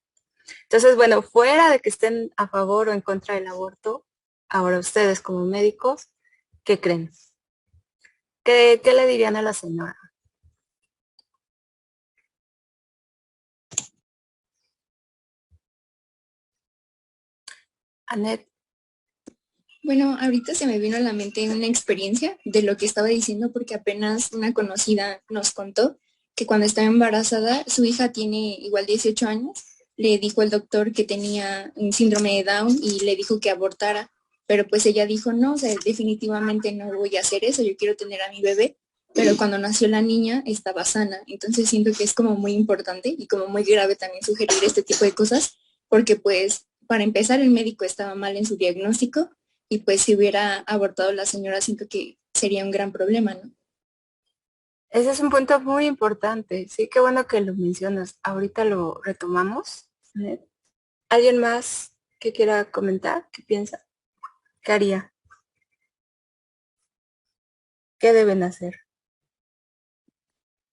Entonces, bueno, fuera de que estén a favor o en contra del aborto, ahora ustedes como médicos, ¿qué creen? ¿Qué le dirían a la señora? Anet. Bueno, ahorita se me vino a la mente una experiencia de lo que estaba diciendo porque apenas una conocida nos contó que cuando estaba embarazada, su hija tiene igual 18 años, le dijo el doctor que tenía un síndrome de Down y le dijo que abortara, pero pues ella dijo, no, o sea, definitivamente no voy a hacer eso, yo quiero tener a mi bebé, pero cuando nació la niña estaba sana, entonces siento que es como muy importante y como muy grave también sugerir este tipo de cosas, porque pues para empezar el médico estaba mal en su diagnóstico y pues si hubiera abortado la señora siento que sería un gran problema, ¿no? Ese es un punto muy importante. Sí, qué bueno que lo mencionas. Ahorita lo retomamos. ¿Alguien más que quiera comentar? ¿Qué piensa? ¿Qué haría? ¿Qué deben hacer?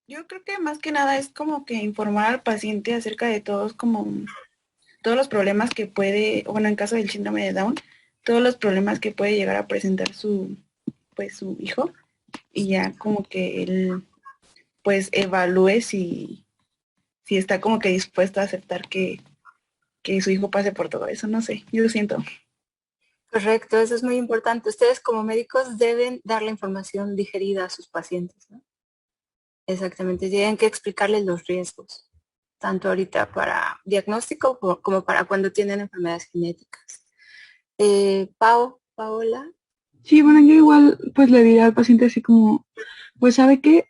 Yo creo que más que nada es como que informar al paciente acerca de todos como todos los problemas que puede, bueno, en caso del síndrome de Down, todos los problemas que puede llegar a presentar su hijo y ya como que él pues evalúe si está como que dispuesto a aceptar que su hijo pase por todo eso, no sé, yo siento. Correcto, eso es muy importante. Ustedes como médicos deben dar la información digerida a sus pacientes, ¿no? Exactamente, tienen que explicarles los riesgos, tanto ahorita para diagnóstico como para cuando tienen enfermedades genéticas. Paola. Sí, bueno, yo igual pues le diría al paciente así como, pues sabe que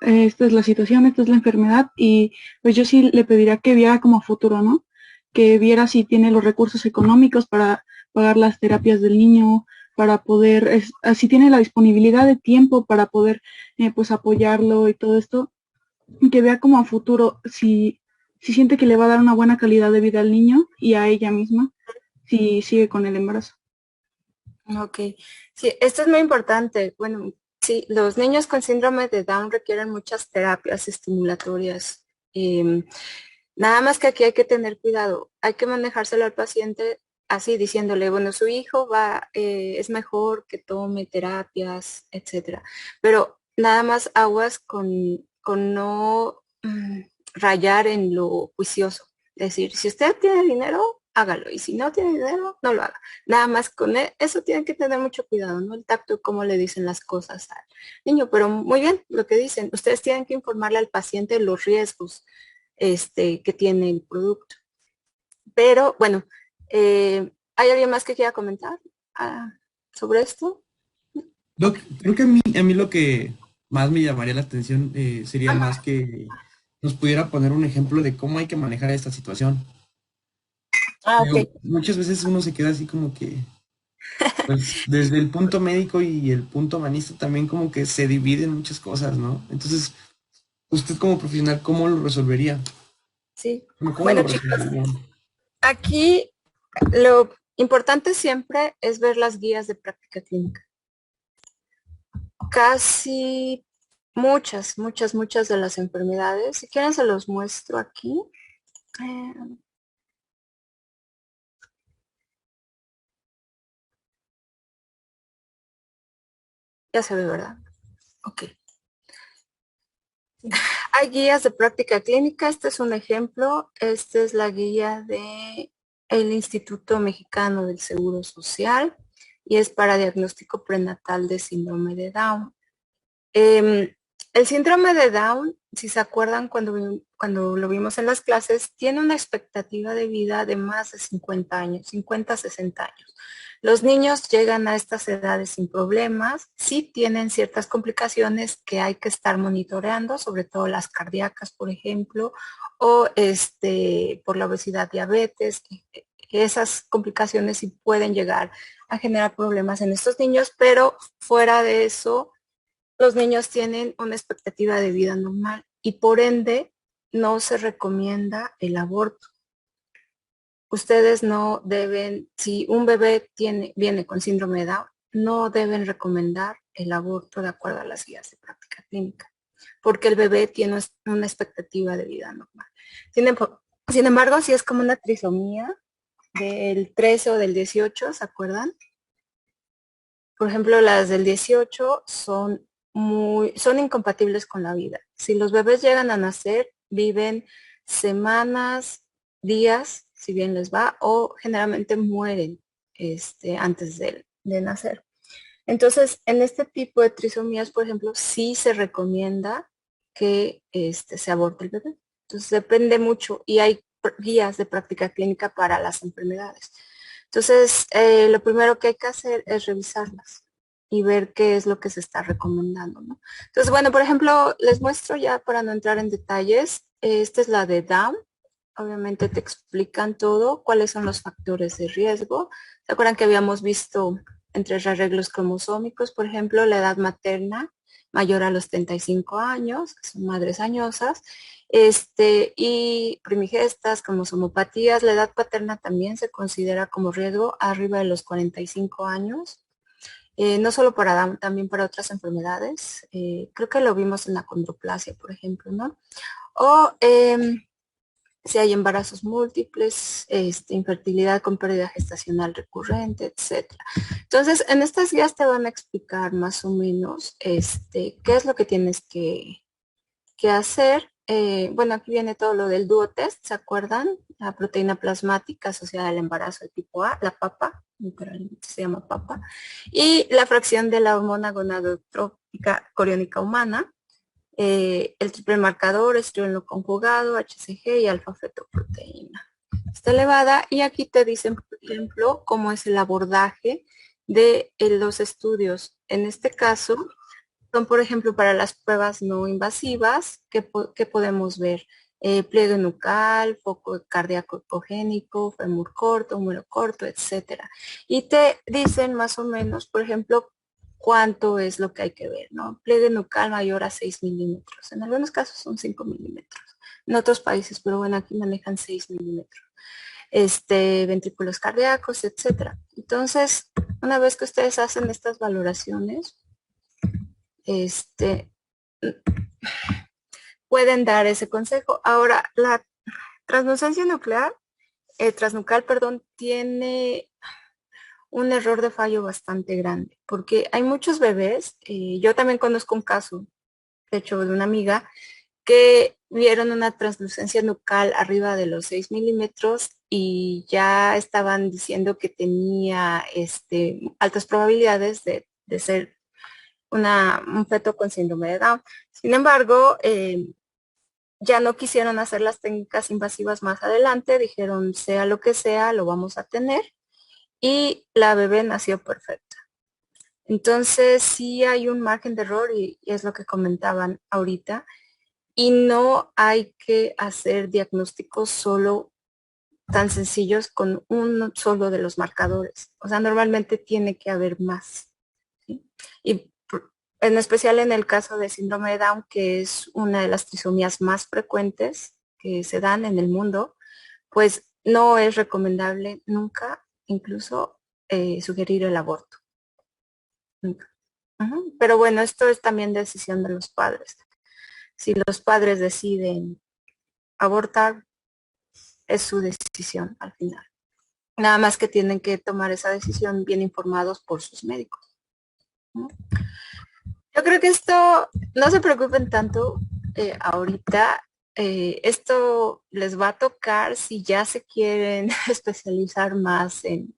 esta es la situación, esta es la enfermedad y pues yo sí le pediría que viera como a futuro, ¿no? Que viera si tiene los recursos económicos para pagar las terapias del niño, para poder, si tiene la disponibilidad de tiempo para poder pues apoyarlo y todo esto, y que vea como a futuro si siente que le va a dar una buena calidad de vida al niño y a ella misma, si sigue con el embarazo. Ok, sí, esto es muy importante. Bueno, sí, los niños con síndrome de Down requieren muchas terapias estimulatorias. Nada más que aquí hay que tener cuidado. Hay que manejárselo al paciente así, diciéndole, bueno, su hijo es mejor que tome terapias, etcétera. Pero nada más aguas con no rayar en lo juicioso. Es decir, si usted tiene dinero, hágalo. Y si no tiene dinero, no lo haga. Nada más con eso tienen que tener mucho cuidado, ¿no? El tacto, cómo le dicen las cosas al niño. Pero muy bien, lo que dicen, ustedes tienen que informarle al paciente los riesgos que tiene el producto. Pero bueno, ¿hay alguien más que quiera comentar sobre esto? Doc, creo que a mí lo que más me llamaría la atención sería Ajá. más que nos pudiera poner un ejemplo de cómo hay que manejar esta situación. Ah, ok. Digo, muchas veces uno se queda así como que, pues desde el punto médico y el punto humanista también como que se dividen muchas cosas, ¿no? Entonces, usted como profesional, ¿cómo lo resolvería? Sí. ¿Cómo lo Bueno, chicos, resolvería? aquí lo importante siempre es ver las guías de práctica clínica. Casi muchas de las enfermedades, si quieren se los muestro aquí. Eh, Ya se ve, ¿verdad? Ok. Hay guías de práctica clínica. Este es un ejemplo. Esta es la guía de el Instituto Mexicano del Seguro Social y es para diagnóstico prenatal de síndrome de Down. El síndrome de Down, si se acuerdan cuando lo vimos en las clases, tiene una expectativa de vida de más de 50 años, 50, 60 años. Los niños llegan a estas edades sin problemas, sí tienen ciertas complicaciones que hay que estar monitoreando, sobre todo las cardíacas, por ejemplo, o por la obesidad, diabetes. Esas complicaciones sí pueden llegar a generar problemas en estos niños, pero fuera de eso, los niños tienen una expectativa de vida normal y por ende no se recomienda el aborto. Ustedes no deben, si un bebé viene con síndrome de Down, no deben recomendar el aborto de acuerdo a las guías de práctica clínica, porque el bebé tiene una expectativa de vida normal. Sin embargo, si es como una trisomía del 13 o del 18, ¿se acuerdan? Por ejemplo, las del 18 son incompatibles con la vida. Si los bebés llegan a nacer, viven semanas, días, si bien les va, o generalmente mueren antes de nacer. Entonces, en este tipo de trisomías, por ejemplo, sí se recomienda que se aborte el bebé. Entonces, depende mucho y hay guías de práctica clínica para las enfermedades. Entonces, lo primero que hay que hacer es revisarlas y ver qué es lo que se está recomendando, ¿no? Entonces, bueno, por ejemplo, les muestro ya para no entrar en detalles. Esta es la de Down. Obviamente te explican todo, cuáles son los factores de riesgo. ¿Se acuerdan que habíamos visto entre arreglos cromosómicos, por ejemplo, la edad materna mayor a los 35 años, que son madres añosas, y primigestas, cromosomopatías? La edad paterna también se considera como riesgo arriba de los 45 años. No solo para Down, también para otras enfermedades. Creo que lo vimos en la condroplasia, por ejemplo, ¿no? O si hay embarazos múltiples, infertilidad con pérdida gestacional recurrente, etcétera. Entonces, en estas guías te van a explicar más o menos qué es lo que tienes que hacer. Bueno, aquí viene todo lo del duotest, ¿se acuerdan? La proteína plasmática asociada al embarazo de tipo A, la PAPA, literalmente se llama PAPA, y la fracción de la hormona gonadotrópica coriónica humana, el triple marcador, estreno conjugado, HCG y alfa-fetoproteína. Está elevada y aquí te dicen, por ejemplo, cómo es el abordaje de los estudios. En este caso, son, por ejemplo, para las pruebas no invasivas, que podemos ver pliegue nucal, foco cardíaco ecogénico, fémur corto, húmero corto, etcétera. Y te dicen más o menos, por ejemplo, cuánto es lo que hay que ver, ¿no? Pliegue nucal mayor a 6 milímetros. En algunos casos son 5 milímetros. En otros países, pero bueno, aquí manejan 6 milímetros. Ventrículos cardíacos, etcétera. Entonces, una vez que ustedes hacen estas valoraciones, pueden dar ese consejo. Ahora, la translucencia nuclear, transnucal, perdón, tiene un error de fallo bastante grande, porque hay muchos bebés, yo también conozco un caso, de hecho, de una amiga, que vieron una translucencia nucal arriba de los 6 milímetros y ya estaban diciendo que tenía altas probabilidades de ser un feto con síndrome de Down. Sin embargo, ya no quisieron hacer las técnicas invasivas más adelante, dijeron sea lo que sea, lo vamos a tener y la bebé nació perfecta. Entonces sí hay un margen de error y es lo que comentaban ahorita y no hay que hacer diagnósticos solo tan sencillos con uno solo de los marcadores. O sea, normalmente tiene que haber más. ¿Sí? Y en especial en el caso de síndrome de Down, que es una de las trisomías más frecuentes que se dan en el mundo, pues no es recomendable nunca, incluso sugerir el aborto. Nunca. Pero bueno, esto es también decisión de los padres. Si los padres deciden abortar, es su decisión al final. Nada más que tienen que tomar esa decisión bien informados por sus médicos. ¿no? Yo creo que esto, no se preocupen tanto ahorita. Esto les va a tocar si ya se quieren especializar más en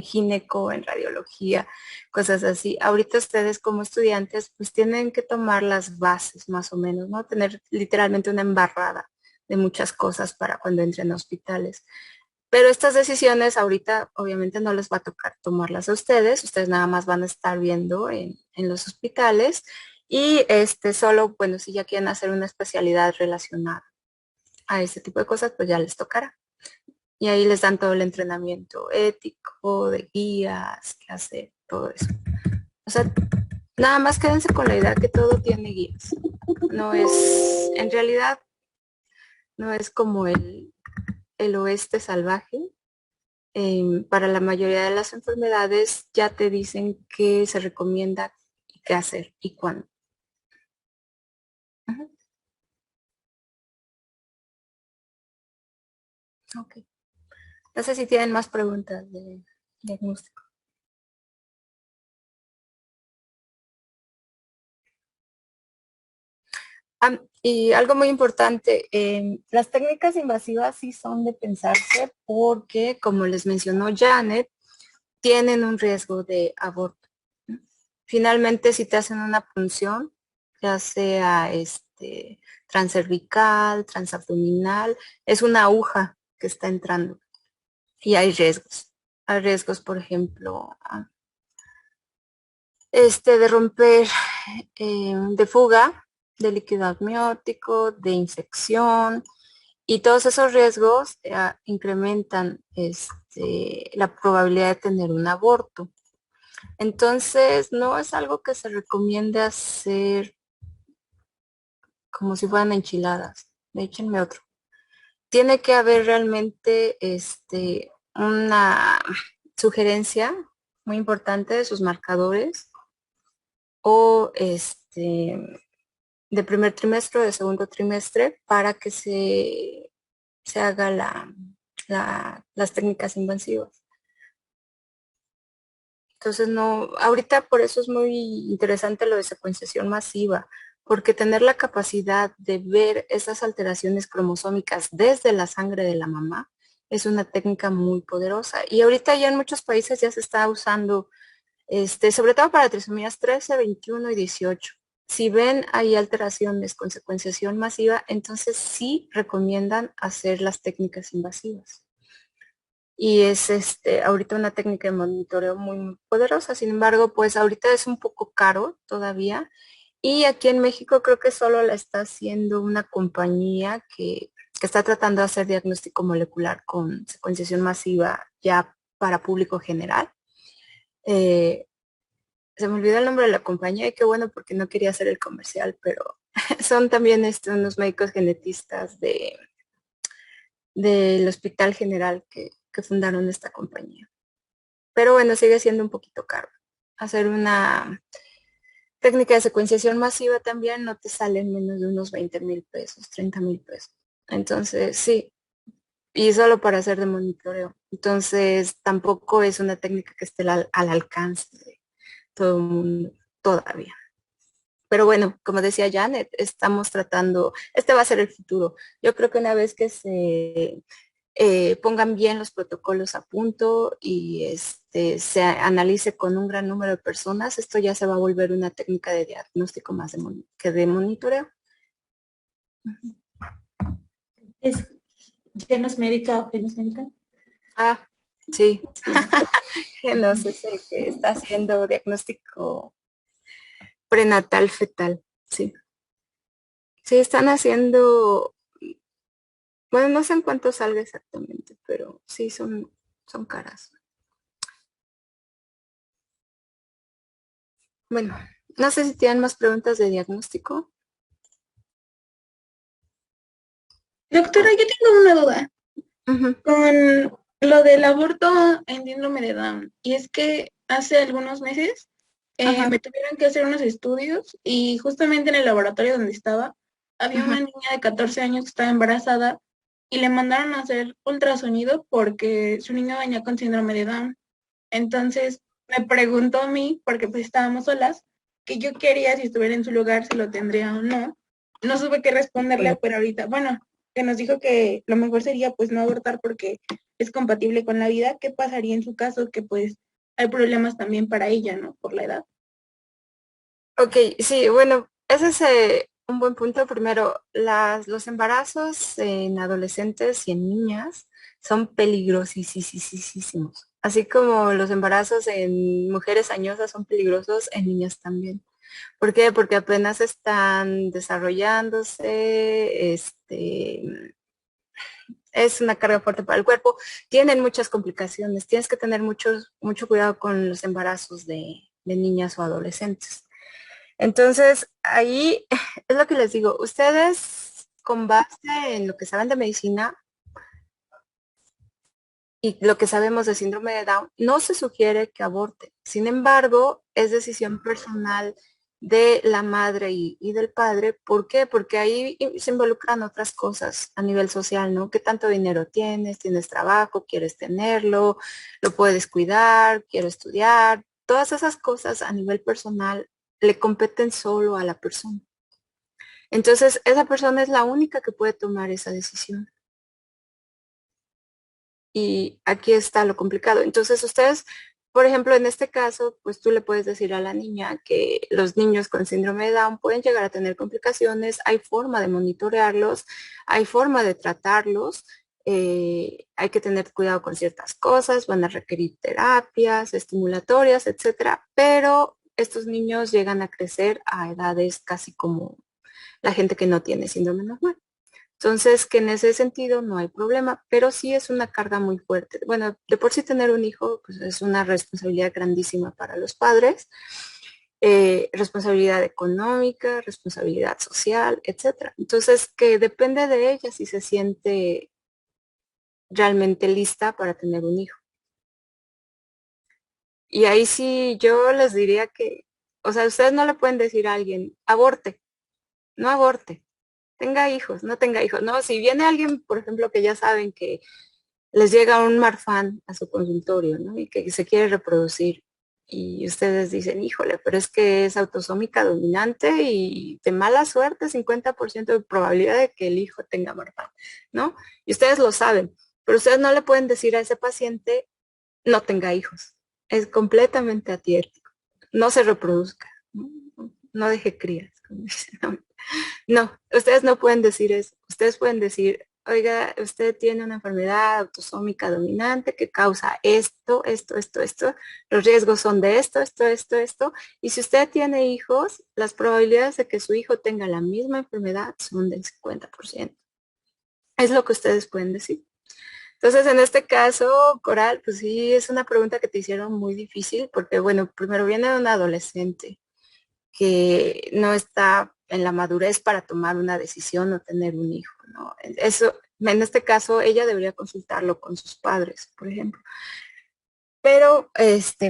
gineco, en radiología, cosas así. Ahorita ustedes como estudiantes pues tienen que tomar las bases más o menos, ¿no? Tener literalmente una embarrada de muchas cosas para cuando entren a hospitales. Pero estas decisiones ahorita obviamente no les va a tocar tomarlas a ustedes nada más van a estar viendo en los hospitales y solo, bueno, si ya quieren hacer una especialidad relacionada a ese tipo de cosas, pues ya les tocará. Y ahí les dan todo el entrenamiento ético, de guías, qué hacer, todo eso. O sea, nada más quédense con la idea que todo tiene guías. No es, en realidad, no es como el oeste salvaje. Para la mayoría de las enfermedades ya te dicen qué se recomienda y qué hacer y cuándo. Ajá. Ok. No sé si tienen más preguntas de diagnóstico. Y algo muy importante, las técnicas invasivas sí son de pensarse porque, como les mencionó Janet, tienen un riesgo de aborto. Finalmente, si te hacen una punción, ya sea transcervical, transabdominal, es una aguja que está entrando y hay riesgos. Hay riesgos, por ejemplo, de romper, de fuga de líquido amniótico, de infección, y todos esos riesgos incrementan la probabilidad de tener un aborto. Entonces, no es algo que se recomiende hacer como si fueran enchiladas. Échenme otro. Tiene que haber realmente una sugerencia muy importante de sus marcadores o de primer trimestre o de segundo trimestre para que se haga las técnicas invasivas. Entonces, no, ahorita por eso es muy interesante lo de secuenciación masiva, porque tener la capacidad de ver esas alteraciones cromosómicas desde la sangre de la mamá es una técnica muy poderosa. Y ahorita ya en muchos países ya se está usando, sobre todo para trisomías 13, 21 y 18. Si ven ahí alteraciones con secuenciación masiva, entonces sí recomiendan hacer las técnicas invasivas. Y es ahorita una técnica de monitoreo muy poderosa. Sin embargo, pues ahorita es un poco caro todavía. Y aquí en México creo que solo la está haciendo una compañía que está tratando de hacer diagnóstico molecular con secuenciación masiva ya para público general. Se me olvidó el nombre de la compañía y qué bueno porque no quería hacer el comercial, pero son también unos médicos genetistas del Hospital General que fundaron esta compañía. Pero bueno, sigue siendo un poquito caro. Hacer una técnica de secuenciación masiva también no te sale en menos de unos 20,000 pesos, 30,000 pesos. Entonces, sí, y solo para hacer de monitoreo. Entonces, tampoco es una técnica que esté al alcance de todo el mundo todavía. Pero bueno, como decía Janet, estamos tratando, va a ser el futuro. Yo creo que una vez que se pongan bien los protocolos a punto y se analice con un gran número de personas, esto ya se va a volver una técnica de diagnóstico más que de monitoreo. ¿Es Genos Médica o Genos Médica? Ah, sí. Genos es el que está haciendo diagnóstico prenatal fetal, sí. Sí, están haciendo, bueno, no sé en cuánto salga exactamente, pero sí son caras. Bueno, no sé si tienen más preguntas de diagnóstico. Doctora, yo tengo una duda con lo del aborto en síndrome de Down. Y es que hace algunos meses me tuvieron que hacer unos estudios y justamente en el laboratorio donde estaba había una niña de 14 años que estaba embarazada y le mandaron a hacer ultrasonido porque su niño venía con síndrome de Down. Entonces, me preguntó a mí, porque pues estábamos solas, que yo quería, si estuviera en su lugar, si lo tendría o no. No supe qué responderle, pero ahorita, bueno, que nos dijo que lo mejor sería pues no abortar porque es compatible con la vida. ¿Qué pasaría en su caso? Que pues hay problemas también para ella, ¿no? Por la edad. Ok, sí, bueno, ese es un buen punto. Primero, los embarazos en adolescentes y en niñas son peligrosísimos. Así como los embarazos en mujeres añosas son peligrosos, en niñas también. ¿Por qué? Porque apenas están desarrollándose, es una carga fuerte para el cuerpo, tienen muchas complicaciones, tienes que tener mucho cuidado con los embarazos de niñas o adolescentes. Entonces, ahí es lo que les digo, ustedes con base en lo que saben de medicina y lo que sabemos de síndrome de Down, no se sugiere que aborte. Sin embargo, es decisión personal de la madre y del padre. ¿Por qué? Porque ahí se involucran otras cosas a nivel social, ¿no? ¿Qué tanto dinero tienes? ¿Tienes trabajo? ¿Quieres tenerlo? ¿Lo puedes cuidar? ¿Quiero estudiar? Todas esas cosas a nivel personal le competen solo a la persona. Entonces, esa persona es la única que puede tomar esa decisión. Y aquí está lo complicado. Entonces, ustedes, por ejemplo, en este caso, pues tú le puedes decir a la niña que los niños con síndrome de Down pueden llegar a tener complicaciones, hay forma de monitorearlos, hay forma de tratarlos, hay que tener cuidado con ciertas cosas, van a requerir terapias, estimulatorias, etcétera, pero estos niños llegan a crecer a edades casi como la gente que no tiene síndrome normal. Entonces, que en ese sentido no hay problema, pero sí es una carga muy fuerte. Bueno, de por sí tener un hijo pues, es una responsabilidad grandísima para los padres, responsabilidad económica, responsabilidad social, etcétera. Entonces, que depende de ella si se siente realmente lista para tener un hijo. Y ahí sí yo les diría que, o sea, ustedes no le pueden decir a alguien, aborte, no aborte, tenga hijos, no tenga hijos. No, si viene alguien, por ejemplo, que ya saben que les llega un marfan a su consultorio, ¿no? Y que se quiere reproducir. Y ustedes dicen, híjole, pero es que es autosómica dominante y de mala suerte, 50% de probabilidad de que el hijo tenga marfan, ¿no? Y ustedes lo saben, pero ustedes no le pueden decir a ese paciente, no tenga hijos. Es completamente atiético. No se reproduzca, no, no deje crías, como dicen. No, ustedes no pueden decir eso. Ustedes pueden decir, oiga, usted tiene una enfermedad autosómica dominante que causa esto. Los riesgos son de esto. Y si usted tiene hijos, las probabilidades de que su hijo tenga la misma enfermedad son del 50%. Es lo que ustedes pueden decir. Entonces, en este caso, Coral, pues sí, es una pregunta que te hicieron muy difícil porque, bueno, primero viene un adolescente que no está en la madurez para tomar una decisión o tener un hijo, ¿no? Eso, en este caso, ella debería consultarlo con sus padres, por ejemplo. Pero,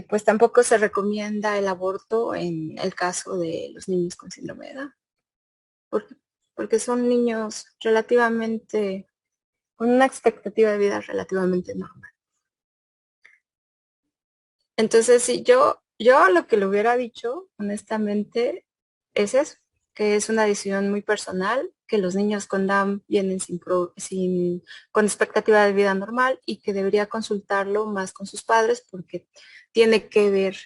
pues tampoco se recomienda el aborto en el caso de los niños con síndrome de Down, porque, porque son niños relativamente, con una expectativa de vida relativamente normal. Entonces, sí, yo lo que le hubiera dicho, honestamente, es eso, que es una decisión muy personal, que los niños con Down vienen con expectativa de vida normal y que debería consultarlo más con sus padres porque tiene que ver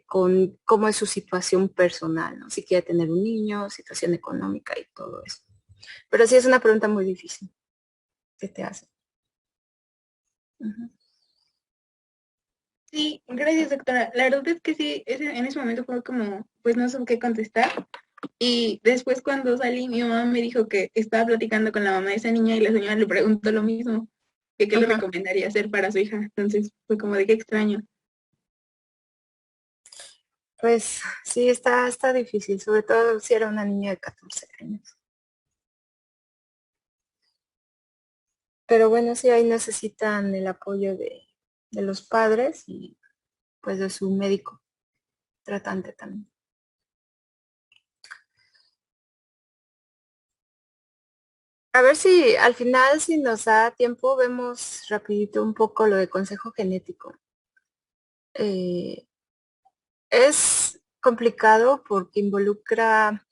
con cómo es su situación personal, ¿no? Si quiere tener un niño, situación económica y todo eso. Pero sí es una pregunta muy difícil que te hace. Ujú. Sí, gracias, doctora. La verdad es que sí, en ese momento fue como, pues no supe qué contestar. Y después cuando salí, mi mamá me dijo que estaba platicando con la mamá de esa niña y la señora le preguntó lo mismo, que qué le Ujú. recomendaría hacer para su hija. Entonces fue como de qué extraño. Pues sí, está difícil, sobre todo si era una niña de 14 años. Pero bueno, sí, ahí necesitan el apoyo de los padres y pues de su médico tratante también. A ver si al final, si nos da tiempo, vemos rapidito un poco lo de consejo genético. es complicado porque involucra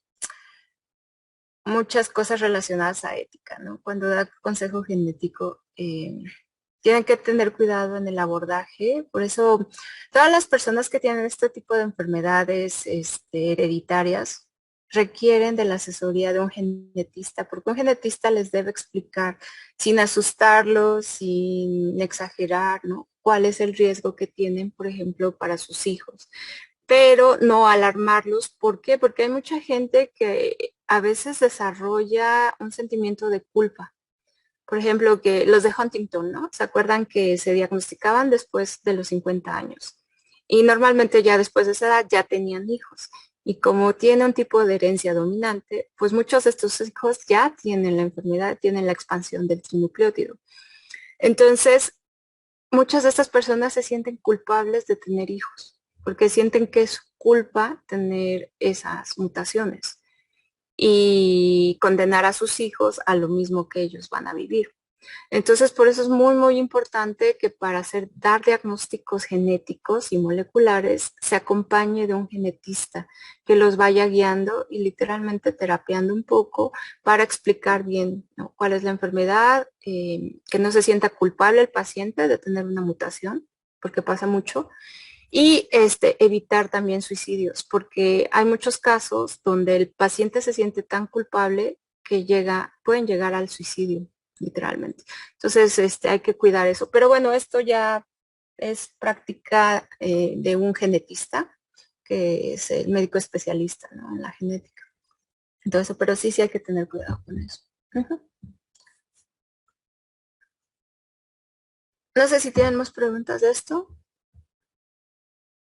muchas cosas relacionadas a ética, ¿no? Cuando da consejo genético, tienen que tener cuidado en el abordaje. Por eso, todas las personas que tienen este tipo de enfermedades hereditarias requieren de la asesoría de un genetista, porque un genetista les debe explicar, sin asustarlos, sin exagerar, ¿no? Cuál es el riesgo que tienen, por ejemplo, para sus hijos, pero no alarmarlos. ¿Por qué? Porque hay mucha gente que a veces desarrolla un sentimiento de culpa. Por ejemplo, que los de Huntington, ¿no? ¿Se acuerdan que se diagnosticaban después de los 50 años? Y normalmente ya después de esa edad ya tenían hijos. Y como tiene un tipo de herencia dominante, pues muchos de estos hijos ya tienen la enfermedad, tienen la expansión del trinucleótido. Entonces, muchas de estas personas se sienten culpables de tener hijos, porque sienten que es su culpa tener esas mutaciones y condenar a sus hijos a lo mismo que ellos van a vivir. Entonces, por eso es muy, muy importante que para dar diagnósticos genéticos y moleculares se acompañe de un genetista que los vaya guiando y literalmente terapiando un poco para explicar bien, ¿no?, cuál es la enfermedad, que no se sienta culpable el paciente de tener una mutación, porque pasa mucho, y evitar también suicidios, porque hay muchos casos donde el paciente se siente tan culpable que pueden llegar al suicidio, literalmente. Entonces, hay que cuidar eso. Pero bueno, esto ya es práctica de un genetista, que es el médico especialista, ¿no?, en la genética. Entonces, pero sí hay que tener cuidado con eso. No sé si tienen más preguntas de esto,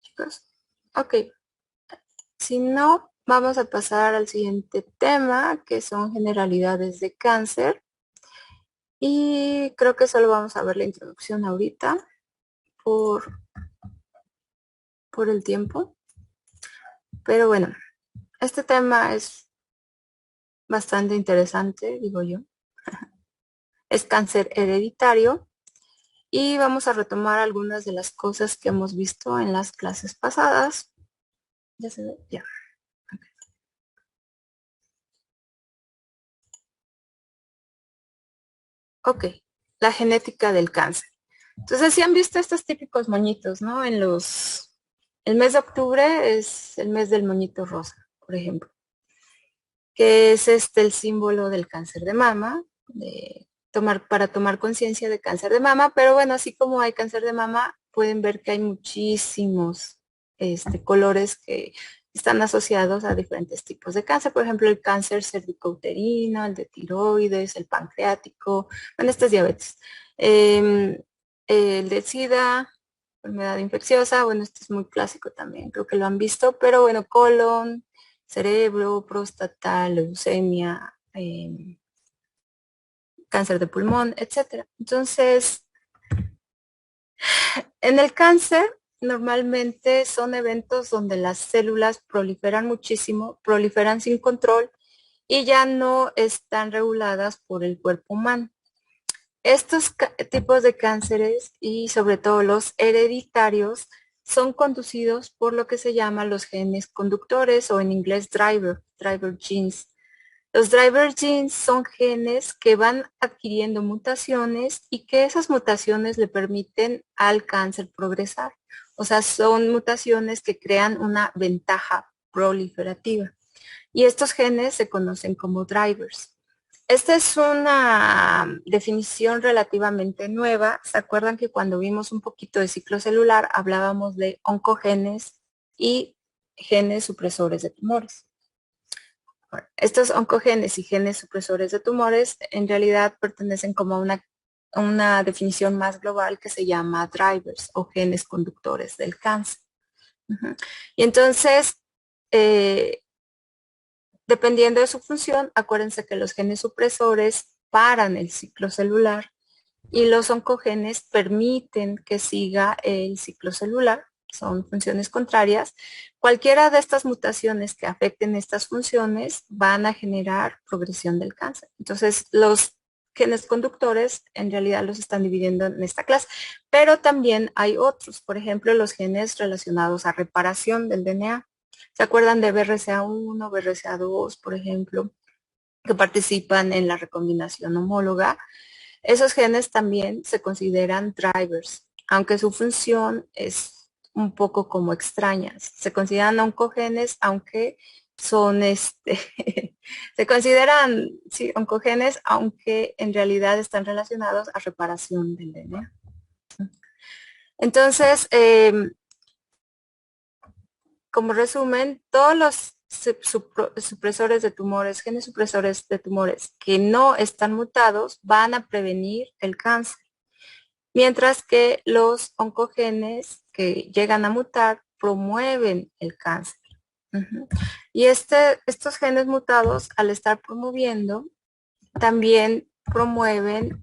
chicos. Ok. Si no, vamos a pasar al siguiente tema, que son generalidades de cáncer. Y creo que solo vamos a ver la introducción ahorita por el tiempo. Pero bueno, este tema es bastante interesante, digo yo. Es cáncer hereditario. Y vamos a retomar algunas de las cosas que hemos visto en las clases pasadas. ¿Ya se ve? Ya. Ok, la genética del cáncer. Entonces, si han visto estos típicos moñitos, ¿no? El mes de octubre es el mes del moñito rosa, por ejemplo, que es el símbolo del cáncer de mama, para tomar conciencia de cáncer de mama. Pero bueno, así como hay cáncer de mama, pueden ver que hay muchísimos colores que están asociados a diferentes tipos de cáncer. Por ejemplo, el cáncer cervicouterino, el de tiroides, el pancreático. Bueno, este es diabetes. El de SIDA, enfermedad infecciosa. Bueno, este es muy clásico también, creo que lo han visto. Pero bueno, colon, cerebro, próstata, leucemia, cáncer de pulmón, etcétera. Entonces, en el cáncer normalmente son eventos donde las células proliferan muchísimo, proliferan sin control y ya no están reguladas por el cuerpo humano. Estos tipos de cánceres, y sobre todo los hereditarios, son conducidos por lo que se llama los genes conductores, o en inglés driver genes. Los driver genes son genes que van adquiriendo mutaciones y que esas mutaciones le permiten al cáncer progresar. O sea, son mutaciones que crean una ventaja proliferativa. Y estos genes se conocen como drivers. Esta es una definición relativamente nueva. ¿Se acuerdan que cuando vimos un poquito de ciclo celular hablábamos de oncogenes y genes supresores de tumores? Estos oncogenes y genes supresores de tumores en realidad pertenecen como a una definición más global que se llama drivers o genes conductores del cáncer. Y entonces, dependiendo de su función, acuérdense que los genes supresores paran el ciclo celular y los oncogenes permiten que siga el ciclo celular. Son funciones contrarias. Cualquiera de estas mutaciones que afecten estas funciones van a generar progresión del cáncer. Entonces, los genes conductores, en realidad los están dividiendo en esta clase. Pero también hay otros, por ejemplo, los genes relacionados a reparación del DNA. ¿Se acuerdan de BRCA1, BRCA2, por ejemplo, que participan en la recombinación homóloga? Esos genes también se consideran drivers, aunque su función es un poco como extrañas. Se consideran oncogenes, aunque son se consideran sí, oncogenes, aunque en realidad están relacionados a reparación del DNA. Entonces, como resumen, todos los supresores de tumores, genes supresores de tumores que no están mutados van a prevenir el cáncer, mientras que los oncogenes que llegan a mutar promueven el cáncer. Y estos genes mutados, al estar promoviendo, también promueven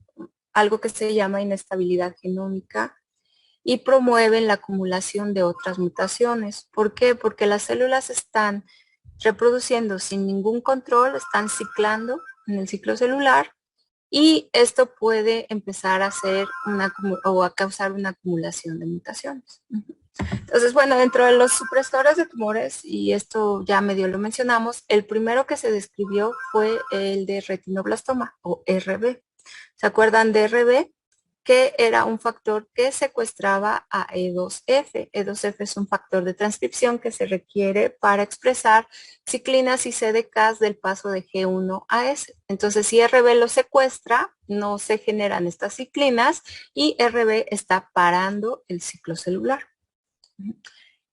algo que se llama inestabilidad genómica y promueven la acumulación de otras mutaciones. ¿Por qué? Porque las células están reproduciendo sin ningún control, están ciclando en el ciclo celular y esto puede empezar a hacer o a causar una acumulación de mutaciones. Entonces, bueno, dentro de los supresores de tumores, y esto ya medio lo mencionamos, el primero que se describió fue el de retinoblastoma o RB. ¿Se acuerdan de RB? Que era un factor que secuestraba a E2F. E2F es un factor de transcripción que se requiere para expresar ciclinas y CDKs del paso de G1 a S. Entonces, si RB lo secuestra, no se generan estas ciclinas y RB está parando el ciclo celular.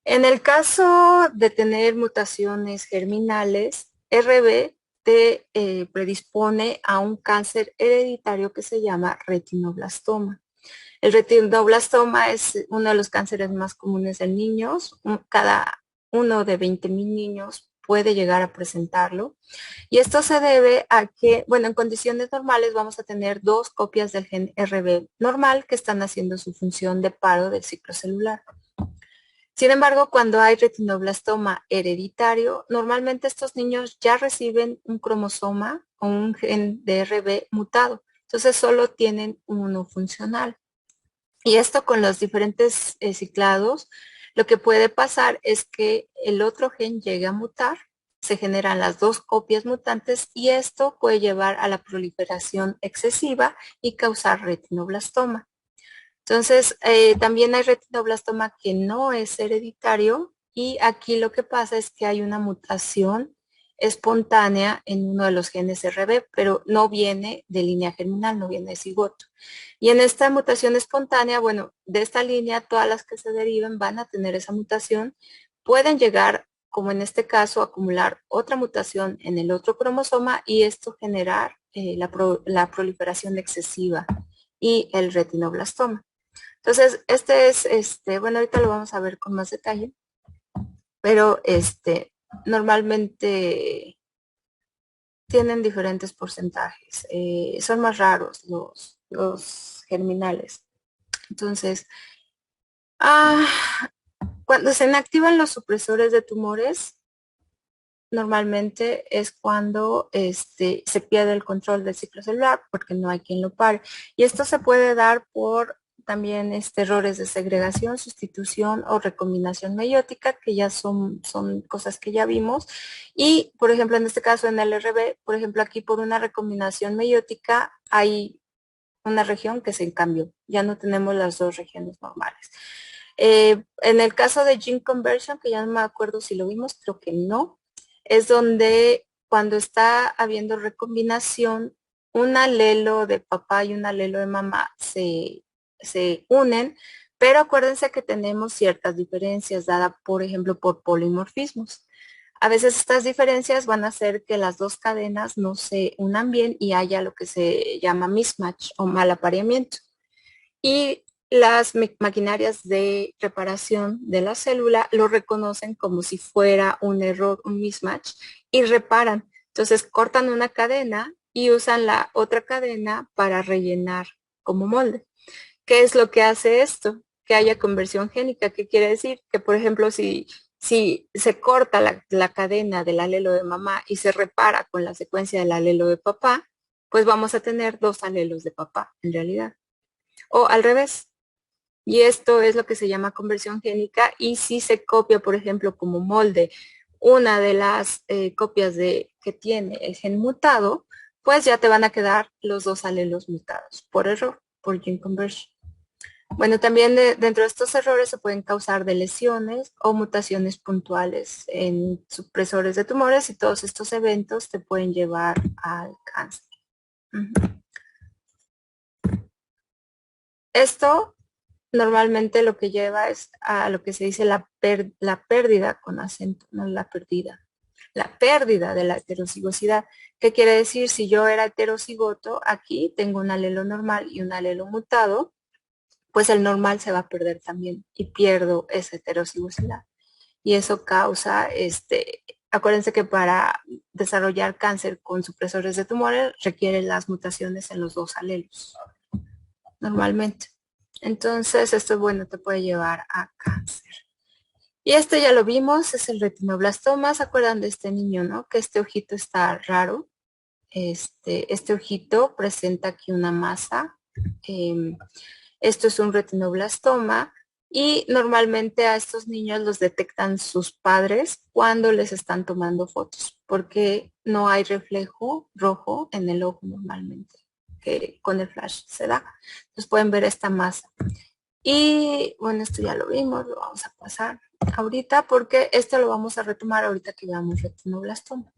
En el caso de tener mutaciones germinales, RB te predispone a un cáncer hereditario que se llama retinoblastoma. El retinoblastoma es uno de los cánceres más comunes en niños. Cada uno de 20,000 niños puede llegar a presentarlo. Y esto se debe a que, bueno, en condiciones normales vamos a tener 2 copias del gen RB normal que están haciendo su función de paro del ciclo celular. Sin embargo, cuando hay retinoblastoma hereditario, normalmente estos niños ya reciben un cromosoma o un gen de RB mutado. Entonces solo tienen uno funcional. Y esto con los diferentes ciclados, lo que puede pasar es que el otro gen llegue a mutar, se generan las 2 copias mutantes y esto puede llevar a la proliferación excesiva y causar retinoblastoma. Entonces, también hay retinoblastoma que no es hereditario y aquí lo que pasa es que hay una mutación espontánea en uno de los genes RB, pero no viene de línea germinal, no viene de cigoto. Y en esta mutación espontánea, bueno, de esta línea, todas las que se deriven van a tener esa mutación, pueden llegar, como en este caso, a acumular otra mutación en el otro cromosoma y esto generar la proliferación excesiva y el retinoblastoma. Entonces, bueno, ahorita lo vamos a ver con más detalle, pero normalmente tienen diferentes porcentajes. Son más raros los germinales. Entonces, cuando se inactivan los supresores de tumores, normalmente es cuando se pierde el control del ciclo celular porque no hay quien lo pare. Y esto se puede dar por también errores de segregación, sustitución o recombinación meiótica, que ya son cosas que ya vimos. Y, por ejemplo, en este caso en el RB, por ejemplo, aquí por una recombinación meiótica hay una región que se cambió. Ya no tenemos las 2 regiones normales. En el caso de gene conversion, que ya no me acuerdo si lo vimos, creo que no, es donde cuando está habiendo recombinación, un alelo de papá y un alelo de mamá se unen, pero acuérdense que tenemos ciertas diferencias dadas, por ejemplo, por polimorfismos. A veces estas diferencias van a hacer que las 2 cadenas no se unan bien y haya lo que se llama mismatch o mal apareamiento. Y las maquinarias de reparación de la célula lo reconocen como si fuera un error, un mismatch, y reparan. Entonces cortan una cadena y usan la otra cadena para rellenar como molde. ¿Qué es lo que hace esto? Que haya conversión génica. ¿Qué quiere decir? Que, por ejemplo, si se corta la cadena del alelo de mamá y se repara con la secuencia del alelo de papá, pues vamos a tener dos alelos de papá en realidad. O al revés. Y esto es lo que se llama conversión génica. Y si se copia, por ejemplo, como molde, una de las copias que tiene el gen mutado, pues ya te van a quedar los dos alelos mutados por error, por gene conversion. Bueno, también dentro de estos errores se pueden causar de lesiones o mutaciones puntuales en supresores de tumores y todos estos eventos te pueden llevar al cáncer. Esto normalmente lo que lleva es a lo que se dice la pérdida con acento, no la pérdida. La pérdida de la heterocigosidad. ¿Qué quiere decir? Si yo era heterocigoto, aquí tengo un alelo normal y un alelo mutado, pues el normal se va a perder también y pierdo esa heterocigosidad. Y eso causa, acuérdense que para desarrollar cáncer con supresores de tumores requieren las mutaciones en los dos alelos, normalmente. Entonces, esto, bueno, te puede llevar a cáncer. Y este ya lo vimos, es el retinoblastoma. ¿Se acuerdan de este niño, no? Que este ojito está raro. Este ojito presenta aquí una masa. Esto es un retinoblastoma y normalmente a estos niños los detectan sus padres cuando les están tomando fotos, porque no hay reflejo rojo en el ojo normalmente, que con el flash se da. Entonces pueden ver esta masa. Y bueno, esto ya lo vimos, lo vamos a pasar ahorita porque esto lo vamos a retomar ahorita que veamos retinoblastoma.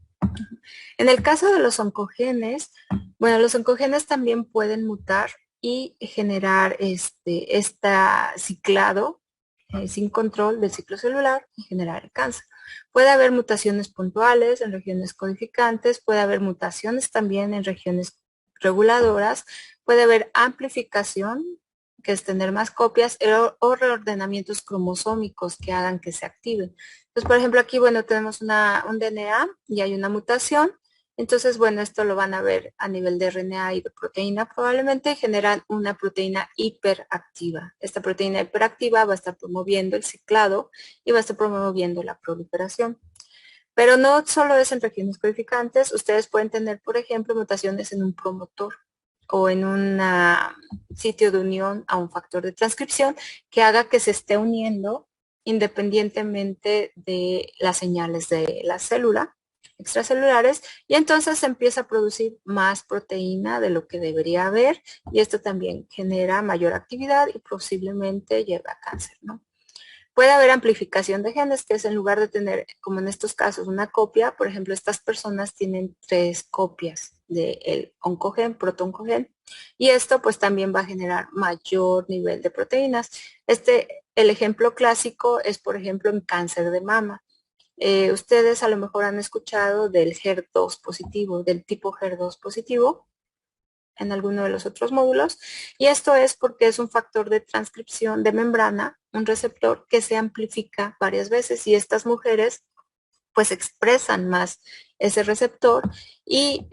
En el caso de los oncogenes, bueno, los oncogenes también pueden mutar y generar ciclado sin control del ciclo celular y generar el cáncer. Puede haber mutaciones puntuales en regiones codificantes, puede haber mutaciones también en regiones reguladoras, puede haber amplificación, que es tener más copias, o reordenamientos cromosómicos que hagan que se activen. Entonces, por ejemplo, aquí, bueno, tenemos un DNA y hay una mutación. Entonces, bueno, esto lo van a ver a nivel de RNA y de proteína. Probablemente generan una proteína hiperactiva. Esta proteína hiperactiva va a estar promoviendo el ciclado y va a estar promoviendo la proliferación. Pero no solo es en regiones codificantes. Ustedes pueden tener, por ejemplo, mutaciones en un promotor o en un sitio de unión a un factor de transcripción que haga que se esté uniendo independientemente de las señales de la célula extracelulares y entonces se empieza a producir más proteína de lo que debería haber y esto también genera mayor actividad y posiblemente lleve a cáncer, ¿no? Puede haber amplificación de genes, que es en lugar de tener, como en estos casos, una copia, por ejemplo, estas personas tienen 3 copias del oncogen, protooncogen, y esto pues también va a generar mayor nivel de proteínas. El ejemplo clásico es, por ejemplo, en cáncer de mama. Ustedes a lo mejor han escuchado del HER2 positivo, del tipo HER2 positivo, en alguno de los otros módulos, y esto es porque es un factor de transcripción de membrana, un receptor que se amplifica varias veces y estas mujeres pues expresan más ese receptor y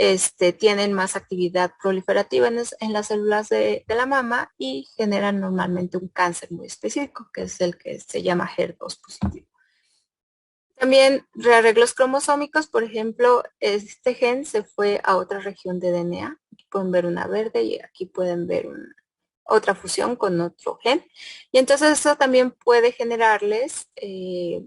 tienen más actividad proliferativa en las células de la mama y generan normalmente un cáncer muy específico, que es el que se llama HER2 positivo. También rearreglos cromosómicos, por ejemplo, este gen se fue a otra región de DNA. Aquí pueden ver una verde y aquí pueden ver otra fusión con otro gen. Y entonces eso también puede generarles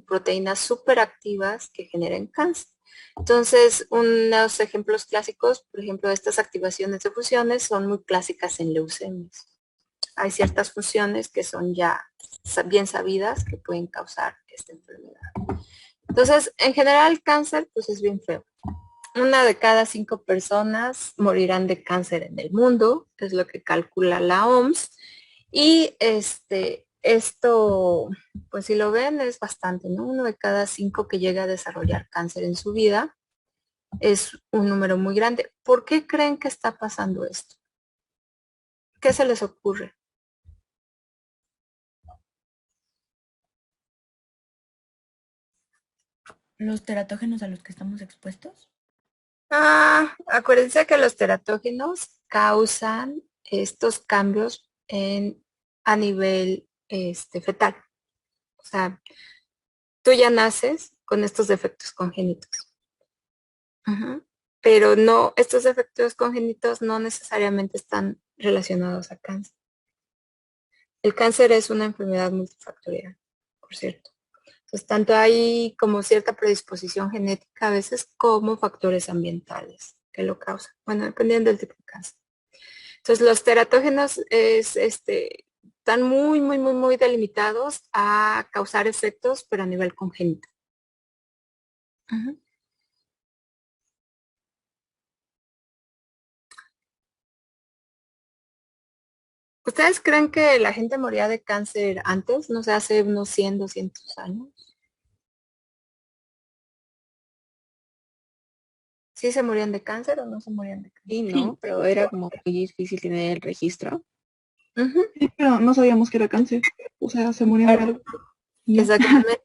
proteínas superactivas que generen cáncer. Entonces, unos ejemplos clásicos, por ejemplo, estas activaciones de fusiones son muy clásicas en leucemias. Hay ciertas fusiones que son ya bien sabidas que pueden causar esta enfermedad. Entonces, en general, el cáncer, pues es bien feo. 1 de cada 5 personas morirán de cáncer en el mundo, es lo que calcula la OMS. Y esto, pues si lo ven, es bastante, ¿no? 1 de cada 5 que llega a desarrollar cáncer en su vida es un número muy grande. ¿Por qué creen que está pasando esto? ¿Qué se les ocurre? ¿Los teratógenos a los que estamos expuestos? Acuérdense que los teratógenos causan estos cambios a nivel fetal. O sea, tú ya naces con estos defectos congénitos. pero no, estos defectos congénitos no necesariamente están relacionados a cáncer. El cáncer es una enfermedad multifactorial, por cierto. Entonces, tanto hay como cierta predisposición genética a veces como factores ambientales que lo causan. Bueno, dependiendo del tipo de cáncer. Entonces, los teratógenos están muy delimitados a causar efectos, pero a nivel congénito. Ujú. ¿Ustedes creen que la gente moría de cáncer antes? No sé, hace unos 100, 200 años. ¿Sí se morían de cáncer o no se morían de cáncer? Sí, no, pero era como muy difícil tener el registro. Ujú, Sí, pero no sabíamos que era cáncer. O sea, se morían de algo. Y ya. exactamente.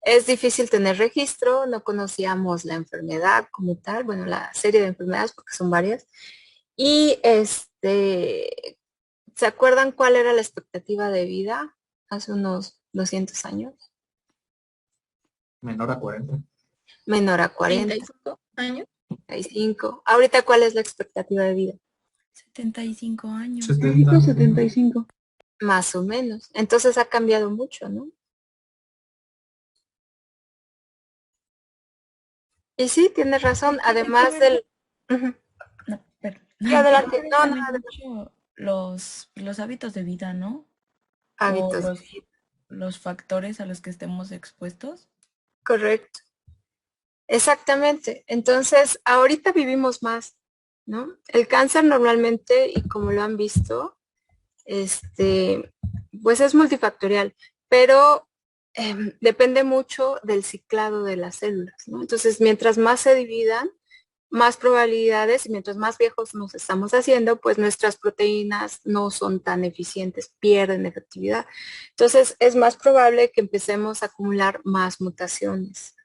Es difícil tener registro, no conocíamos la enfermedad como tal, bueno, la serie de enfermedades, porque son varias. Y ¿se acuerdan cuál era la expectativa de vida hace unos 200 años? Menor a 40. Menor a 40, 35 años. 35. Ahorita, ¿cuál es la expectativa de vida? 75 años. 70. 75. Más o menos. Entonces ha cambiado mucho, ¿no? Y sí, tienes razón. Además del... Ujú. No, perdón. Sí, adelante. Tiene que ver No, también adelante. mucho los hábitos de vida, ¿no? O Hábitos. los factores a los que estemos expuestos. Correcto. Exactamente. Entonces, ahorita vivimos más, ¿no? El cáncer normalmente, y como lo han visto, pues es multifactorial, pero depende mucho del ciclado de las células, ¿no? Entonces, mientras más se dividan, más probabilidades, y mientras más viejos nos estamos haciendo, pues nuestras proteínas no son tan eficientes, pierden efectividad. Entonces, es más probable que empecemos a acumular más mutaciones.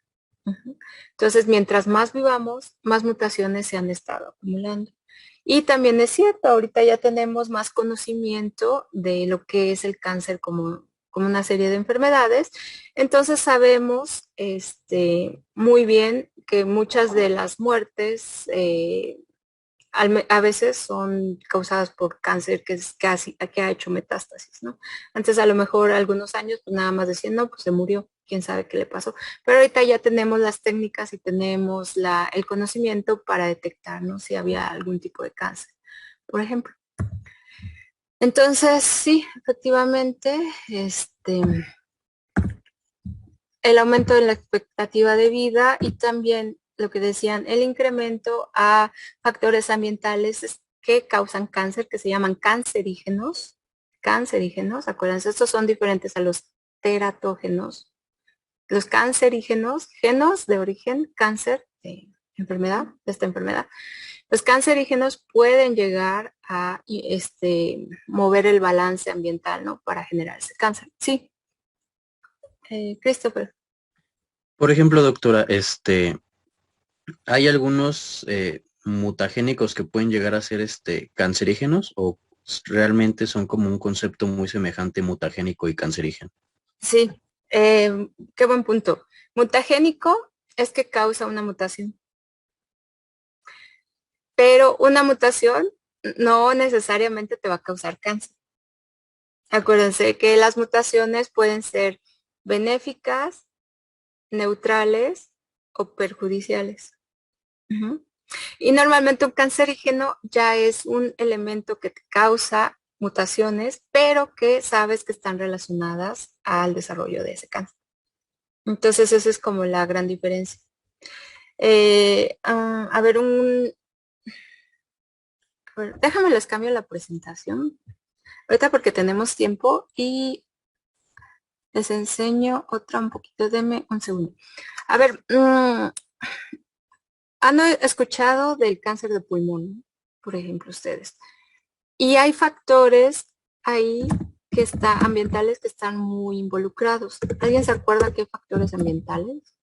Ujú. Entonces, mientras más vivamos, más mutaciones se han estado acumulando. Y también es cierto, ahorita ya tenemos más conocimiento de lo que es el cáncer como una serie de enfermedades. Entonces sabemos muy bien que muchas de las muertes a veces son causadas por cáncer que ha hecho metástasis, ¿no? Antes a lo mejor algunos años pues nada más decían, no, pues se murió, quién sabe qué le pasó. Pero ahorita ya tenemos las técnicas y tenemos el conocimiento para detectar, ¿no? Si había algún tipo de cáncer, por ejemplo. Entonces, sí, efectivamente, el aumento de la expectativa de vida y también lo que decían, el incremento a factores ambientales que causan cáncer, que se llaman cancerígenos. Cancerígenos, acuérdense, estos son diferentes a los teratógenos. Los cancerígenos, genos de origen, cáncer, de enfermedad, de esta enfermedad. Los cancerígenos pueden llegar a mover el balance ambiental, ¿no? Para generar ese cáncer. Sí. Christopher. Por ejemplo, doctora, ¿hay algunos mutagénicos que pueden llegar a ser cancerígenos o realmente son como un concepto muy semejante mutagénico y cancerígeno? Sí, qué buen punto. Mutagénico es que causa una mutación, pero una mutación no necesariamente te va a causar cáncer. Acuérdense que las mutaciones pueden ser benéficas, neutrales o perjudiciales. Ujú. Y normalmente un cancerígeno ya es un elemento que te causa mutaciones, pero que sabes que están relacionadas al desarrollo de ese cáncer. Entonces esa es como la gran diferencia. A ver, déjame les cambio la presentación. Ahorita porque tenemos tiempo y les enseño otra un poquito. Deme un segundo. A ver, ¿han escuchado del cáncer de pulmón, por ejemplo, ustedes? Y hay factores ahí ambientales que están muy involucrados. ¿Alguien se acuerda qué factores ambientales?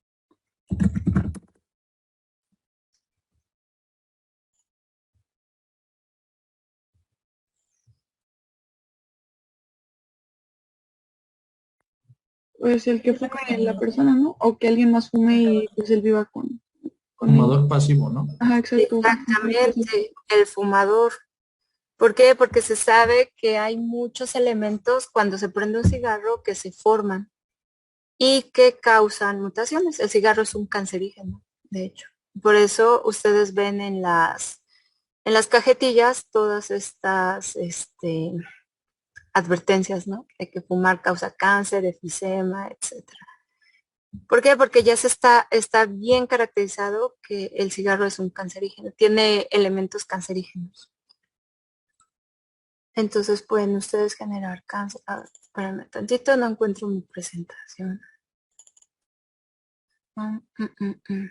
Pues el que fume la persona, ¿no? O que alguien más fume y pues él viva con con ello. Fumador pasivo, ¿no? Ajá, exacto. Exactamente, el fumador. ¿Por qué? Porque se sabe que hay muchos elementos cuando se prende un cigarro que se forman y que causan mutaciones. El cigarro es un cancerígeno, de hecho. Por eso ustedes ven en las cajetillas todas estas advertencias, ¿no? De que fumar causa cáncer, efisema, etcétera. ¿Por qué? Porque ya está bien caracterizado que el cigarro es un cancerígeno, tiene elementos cancerígenos. Entonces pueden ustedes generar cáncer. A ver, espérame tantito, no encuentro mi presentación. Mm, mm, mm, mm.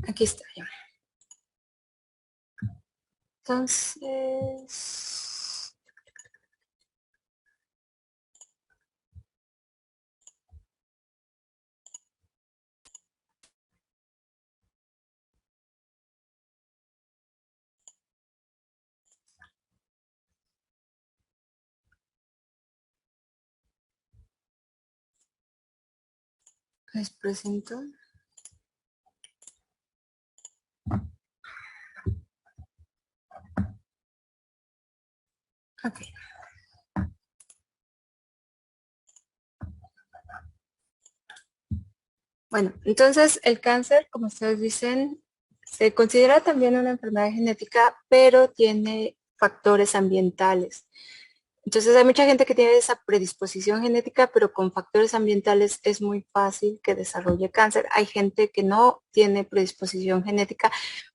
Aquí está ya. Entonces, les presento. Ok. Bueno, entonces el cáncer, como ustedes dicen, se considera también una enfermedad genética, pero tiene factores ambientales. Entonces hay mucha gente que tiene esa predisposición genética, pero con factores ambientales es muy fácil que desarrolle cáncer. Hay gente que no tiene predisposición genética,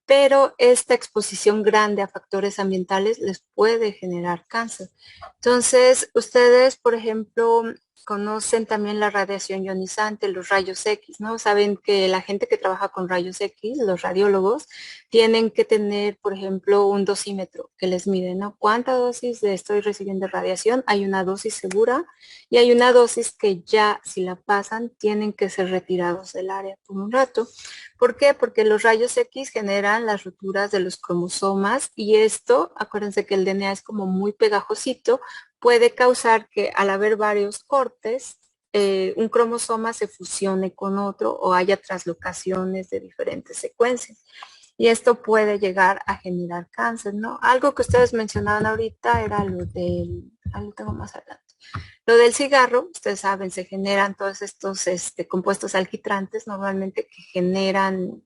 pero esta exposición grande a factores ambientales les puede generar cáncer. Entonces, ustedes, por ejemplo, conocen también la radiación ionizante, los rayos X, ¿no? Saben que la gente que trabaja con rayos X, los radiólogos, tienen que tener, por ejemplo, un dosímetro que les mide, ¿no? ¿Cuánta dosis de estoy recibiendo radiación? Hay una dosis segura y hay una dosis que ya, si la pasan, tienen que ser retirados del área por un rato. ¿Por qué? Porque los rayos X generan las rupturas de los cromosomas y esto, acuérdense que el DNA es como muy pegajosito, puede causar que al haber varios cortes, un cromosoma se fusione con otro o haya traslocaciones de diferentes secuencias. Y esto puede llegar a generar cáncer, ¿no? Algo que ustedes mencionaban ahorita era lo del, lo tengo más adelante. Lo del cigarro, ustedes saben, se generan todos estos compuestos alquitrantes normalmente que generan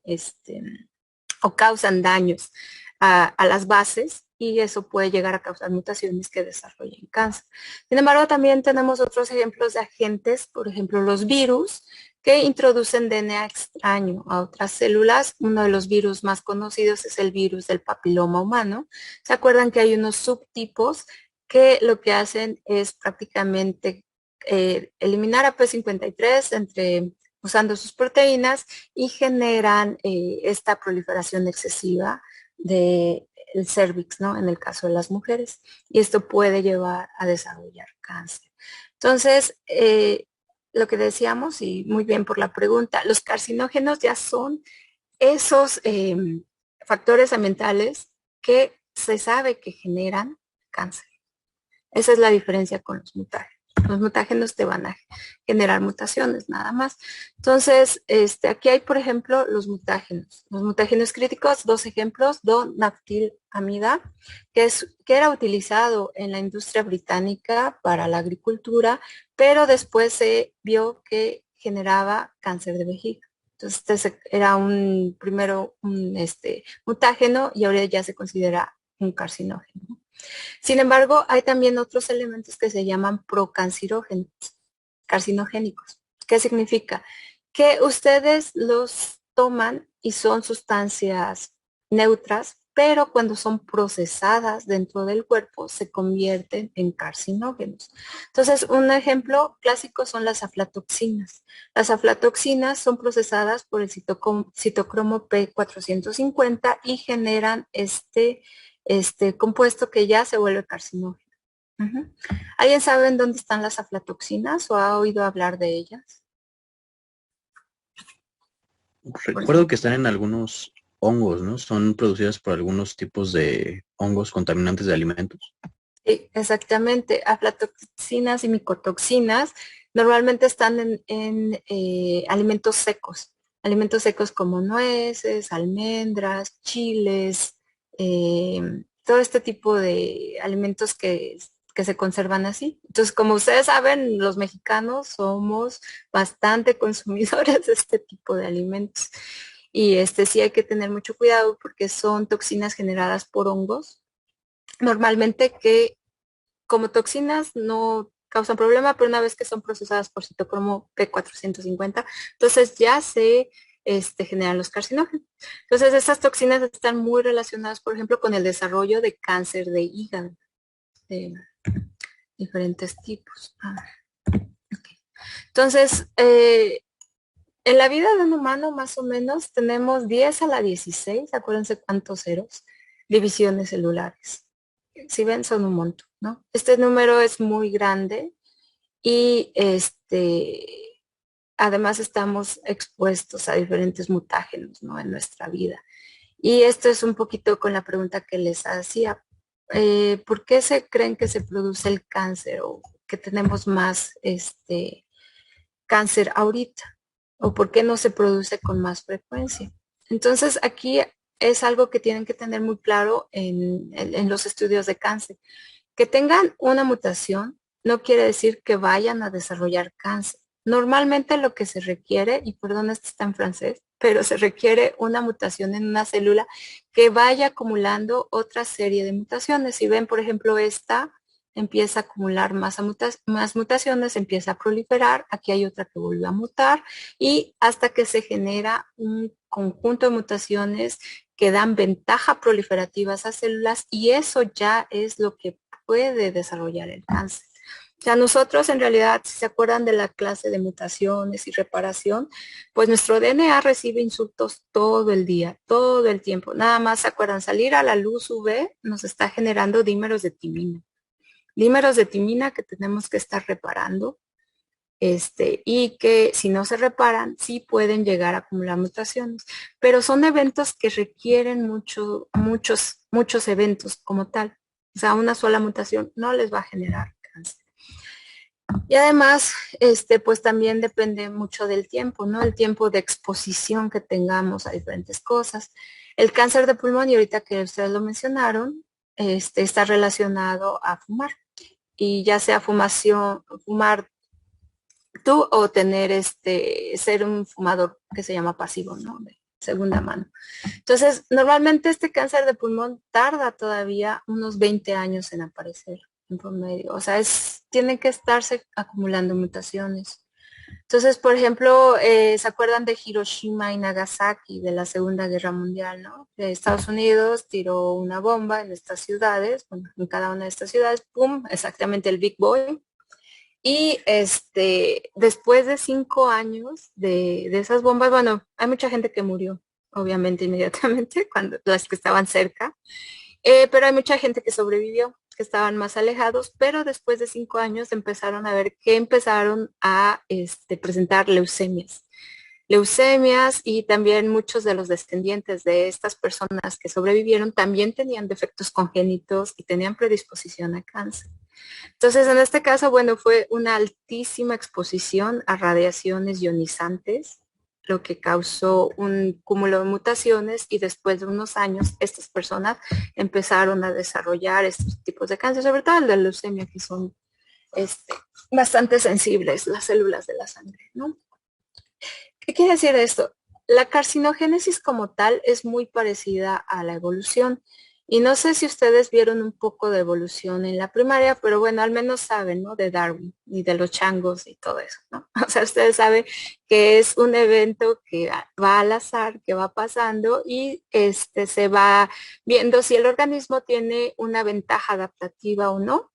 o causan daños a las bases y eso puede llegar a causar mutaciones que desarrollen cáncer. Sin embargo, también tenemos otros ejemplos de agentes, por ejemplo, los virus que introducen DNA extraño a otras células. Uno de los virus más conocidos es el virus del papiloma humano. ¿Se acuerdan que hay unos subtipos que lo que hacen es prácticamente eliminar a P53 usando sus proteínas y generan esta proliferación excesiva del cervix, ¿no? En el caso de las mujeres. Y esto puede llevar a desarrollar cáncer. Entonces, lo que decíamos, y muy bien por la pregunta, los carcinógenos ya son esos factores ambientales que se sabe que generan cáncer. Esa es la diferencia con los mutágenos. Los mutágenos te van a generar mutaciones, nada más. Entonces, aquí hay, por ejemplo, los mutágenos. Los mutágenos críticos, dos ejemplos, naftilamida, que era utilizado en la industria británica para la agricultura, pero después se vio que generaba cáncer de vejiga. Entonces, este era primero un mutágeno y ahora ya se considera un carcinógeno. Sin embargo, hay también otros elementos que se llaman procancerógenos, carcinogénicos. ¿Qué significa? Que ustedes los toman y son sustancias neutras, pero cuando son procesadas dentro del cuerpo se convierten en carcinógenos. Entonces, un ejemplo clásico son las aflatoxinas. Las aflatoxinas son procesadas por el citocromo P450 y generan este compuesto que ya se vuelve carcinógeno. ¿Alguien sabe en dónde están las aflatoxinas o ha oído hablar de ellas? Recuerdo que están en algunos hongos, ¿no? Son producidas por algunos tipos de hongos contaminantes de alimentos. Sí, exactamente. Aflatoxinas y micotoxinas normalmente están en alimentos secos como nueces, almendras, chiles, todo este tipo de alimentos que se conservan así. Entonces, como ustedes saben, los mexicanos somos bastante consumidores de este tipo de alimentos. Y sí hay que tener mucho cuidado porque son toxinas generadas por hongos. Normalmente que como toxinas no causan problema, pero una vez que son procesadas por citocromo P450, entonces ya se generan los carcinógenos. Entonces, estas toxinas están muy relacionadas, por ejemplo, con el desarrollo de cáncer de hígado, de diferentes tipos. Okay. Entonces, en la vida de un humano más o menos tenemos 10 a la 16, acuérdense cuántos ceros, divisiones celulares. Si ven, son un montón, ¿no? Este número es muy grande y además estamos expuestos a diferentes mutágenos, ¿no? En nuestra vida. Y esto es un poquito con la pregunta que les hacía. ¿Por qué se creen que se produce el cáncer o que tenemos más cáncer ahorita? ¿O por qué no se produce con más frecuencia? Entonces, aquí es algo que tienen que tener muy claro en los estudios de cáncer. Que tengan una mutación no quiere decir que vayan a desarrollar cáncer. Normalmente lo que se requiere, y perdón, esto está en francés, pero se requiere una mutación en una célula que vaya acumulando otra serie de mutaciones. Si ven, por ejemplo, esta empieza a acumular más mutaciones, empieza a proliferar, aquí hay otra que vuelve a mutar y hasta que se genera un conjunto de mutaciones que dan ventaja proliferativa a esas células y eso ya es lo que puede desarrollar el cáncer. O sea, nosotros en realidad, si se acuerdan de la clase de mutaciones y reparación, pues nuestro DNA recibe insultos todo el día, todo el tiempo. Nada más se acuerdan, salir a la luz UV nos está generando dímeros de timina. Dímeros de timina que tenemos que estar reparando y que si no se reparan, sí pueden llegar a acumular mutaciones, pero son eventos que requieren muchos eventos como tal. O sea, una sola mutación no les va a generar cáncer. Y además, pues también depende mucho del tiempo, ¿no? El tiempo de exposición que tengamos a diferentes cosas. El cáncer de pulmón, y ahorita que ustedes lo mencionaron, está relacionado a fumar. Y ya sea fumar tú o tener ser un fumador que se llama pasivo, ¿no? De segunda mano. Entonces, normalmente este cáncer de pulmón tarda todavía unos 20 años en aparecer en promedio. O sea, tienen que estarse acumulando mutaciones. Entonces, por ejemplo, ¿se acuerdan de Hiroshima y Nagasaki de la Segunda Guerra Mundial, no? Estados Unidos tiró una bomba en estas ciudades, bueno, en cada una de estas ciudades, ¡pum! Exactamente el Big Boy. Y después de 5 años de esas bombas, bueno, hay mucha gente que murió, obviamente, inmediatamente, cuando las que estaban cerca, pero hay mucha gente que sobrevivió, que estaban más alejados, pero después de 5 años empezaron a ver que empezaron a presentar leucemias y también muchos de los descendientes de estas personas que sobrevivieron también tenían defectos congénitos y tenían predisposición a cáncer. Entonces, en este caso, bueno, fue una altísima exposición a radiaciones ionizantes, lo que causó un cúmulo de mutaciones y después de unos años estas personas empezaron a desarrollar estos tipos de cáncer, sobre todo el de leucemia, que son bastante sensibles las células de la sangre, ¿no? ¿Qué quiere decir esto? La carcinogénesis como tal es muy parecida a la evolución. Y no sé si ustedes vieron un poco de evolución en la primaria, pero bueno, al menos saben, ¿no? De Darwin y de los changos y todo eso, ¿no? O sea, ustedes saben que es un evento que va al azar, que va pasando y se va viendo si el organismo tiene una ventaja adaptativa o no.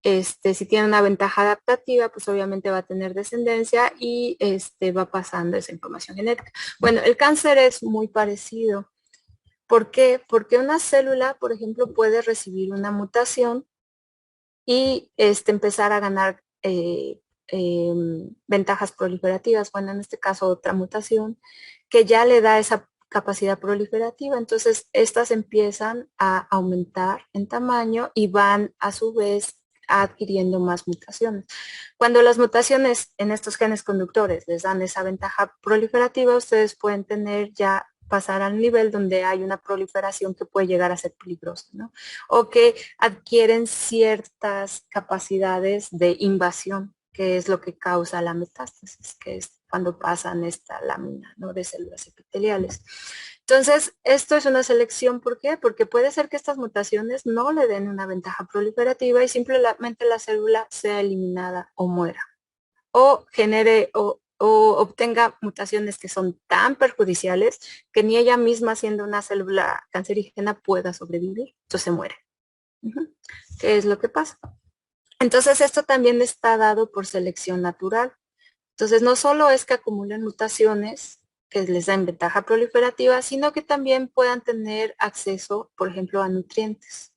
Si tiene una ventaja adaptativa, pues obviamente va a tener descendencia y va pasando esa información genética. Bueno, el cáncer es muy parecido. ¿Por qué? Porque una célula, por ejemplo, puede recibir una mutación y empezar a ganar ventajas proliferativas. Bueno, en este caso otra mutación que ya le da esa capacidad proliferativa. Entonces, estas empiezan a aumentar en tamaño y van a su vez adquiriendo más mutaciones. Cuando las mutaciones en estos genes conductores les dan esa ventaja proliferativa, ustedes pueden tener ya pasar al nivel donde hay una proliferación que puede llegar a ser peligrosa, ¿no? O que adquieren ciertas capacidades de invasión, que es lo que causa la metástasis, que es cuando pasan esta lámina, ¿no? De células epiteliales. Entonces, esto es una selección, ¿por qué? Porque puede ser que estas mutaciones no le den una ventaja proliferativa y simplemente la célula sea eliminada o muera. O genere o obtenga mutaciones que son tan perjudiciales que ni ella misma, siendo una célula cancerígena, pueda sobrevivir. Entonces muere. ¿Qué es lo que pasa? Entonces esto también está dado por selección natural. Entonces no solo es que acumulen mutaciones que les dan ventaja proliferativa, sino que también puedan tener acceso, por ejemplo, a nutrientes,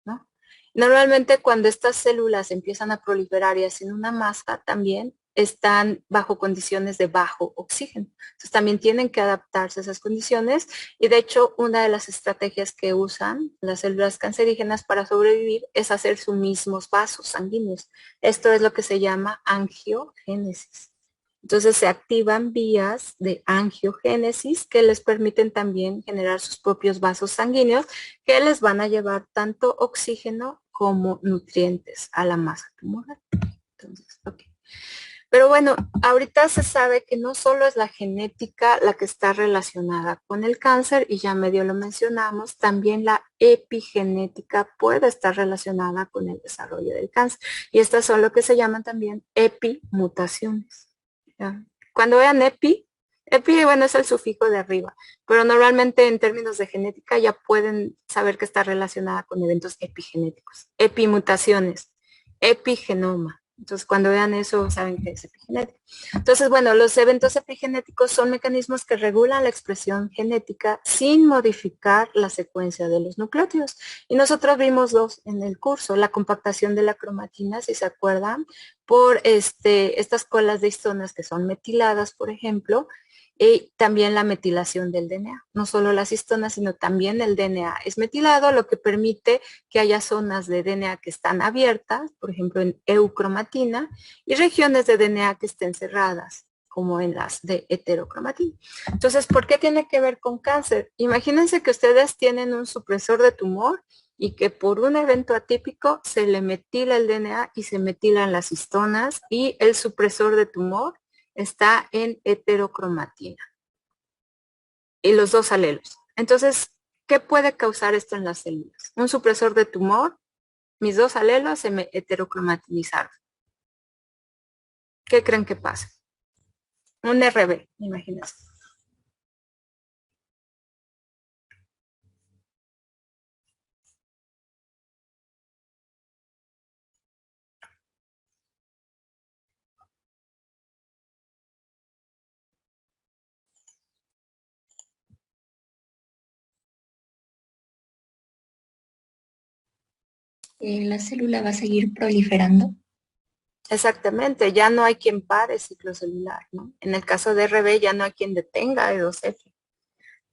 ¿no? Normalmente cuando estas células empiezan a proliferar y hacen una masa, también están bajo condiciones de bajo oxígeno. Entonces también tienen que adaptarse a esas condiciones y de hecho una de las estrategias que usan las células cancerígenas para sobrevivir es hacer sus mismos vasos sanguíneos. Esto es lo que se llama angiogénesis. Entonces se activan vías de angiogénesis que les permiten también generar sus propios vasos sanguíneos que les van a llevar tanto oxígeno como nutrientes a la masa tumoral. Entonces, ok. Pero bueno, ahorita se sabe que no solo es la genética la que está relacionada con el cáncer, y ya medio lo mencionamos, también la epigenética puede estar relacionada con el desarrollo del cáncer. Y estas son lo que se llaman también epimutaciones. ¿Ya? Cuando vean epi, bueno, es el sufijo de arriba, pero normalmente en términos de genética ya pueden saber que está relacionada con eventos epigenéticos. Epimutaciones, epigenoma. Entonces, cuando vean eso, saben que es epigenético. Entonces, bueno, los eventos epigenéticos son mecanismos que regulan la expresión genética sin modificar la secuencia de los nucleótidos. Y nosotros vimos dos en el curso, la compactación de la cromatina, si se acuerdan, por estas colas de histonas que son metiladas, por ejemplo, y también la metilación del DNA. No solo las histonas, sino también el DNA es metilado, lo que permite que haya zonas de DNA que están abiertas, por ejemplo en eucromatina, y regiones de DNA que estén cerradas, como en las de heterocromatina. Entonces, ¿por qué tiene que ver con cáncer? Imagínense que ustedes tienen un supresor de tumor y que por un evento atípico se le metila el DNA y se metilan las histonas y el supresor de tumor está en heterocromatina y los dos alelos. Entonces, ¿qué puede causar esto en las células? Un supresor de tumor, mis dos alelos se me heterocromatizaron. ¿Qué creen que pasa? Un RB, imagínense. La célula va a seguir proliferando. Exactamente, ya no hay quien pare el ciclo celular, ¿no? En el caso de RB ya no hay quien detenga E2F.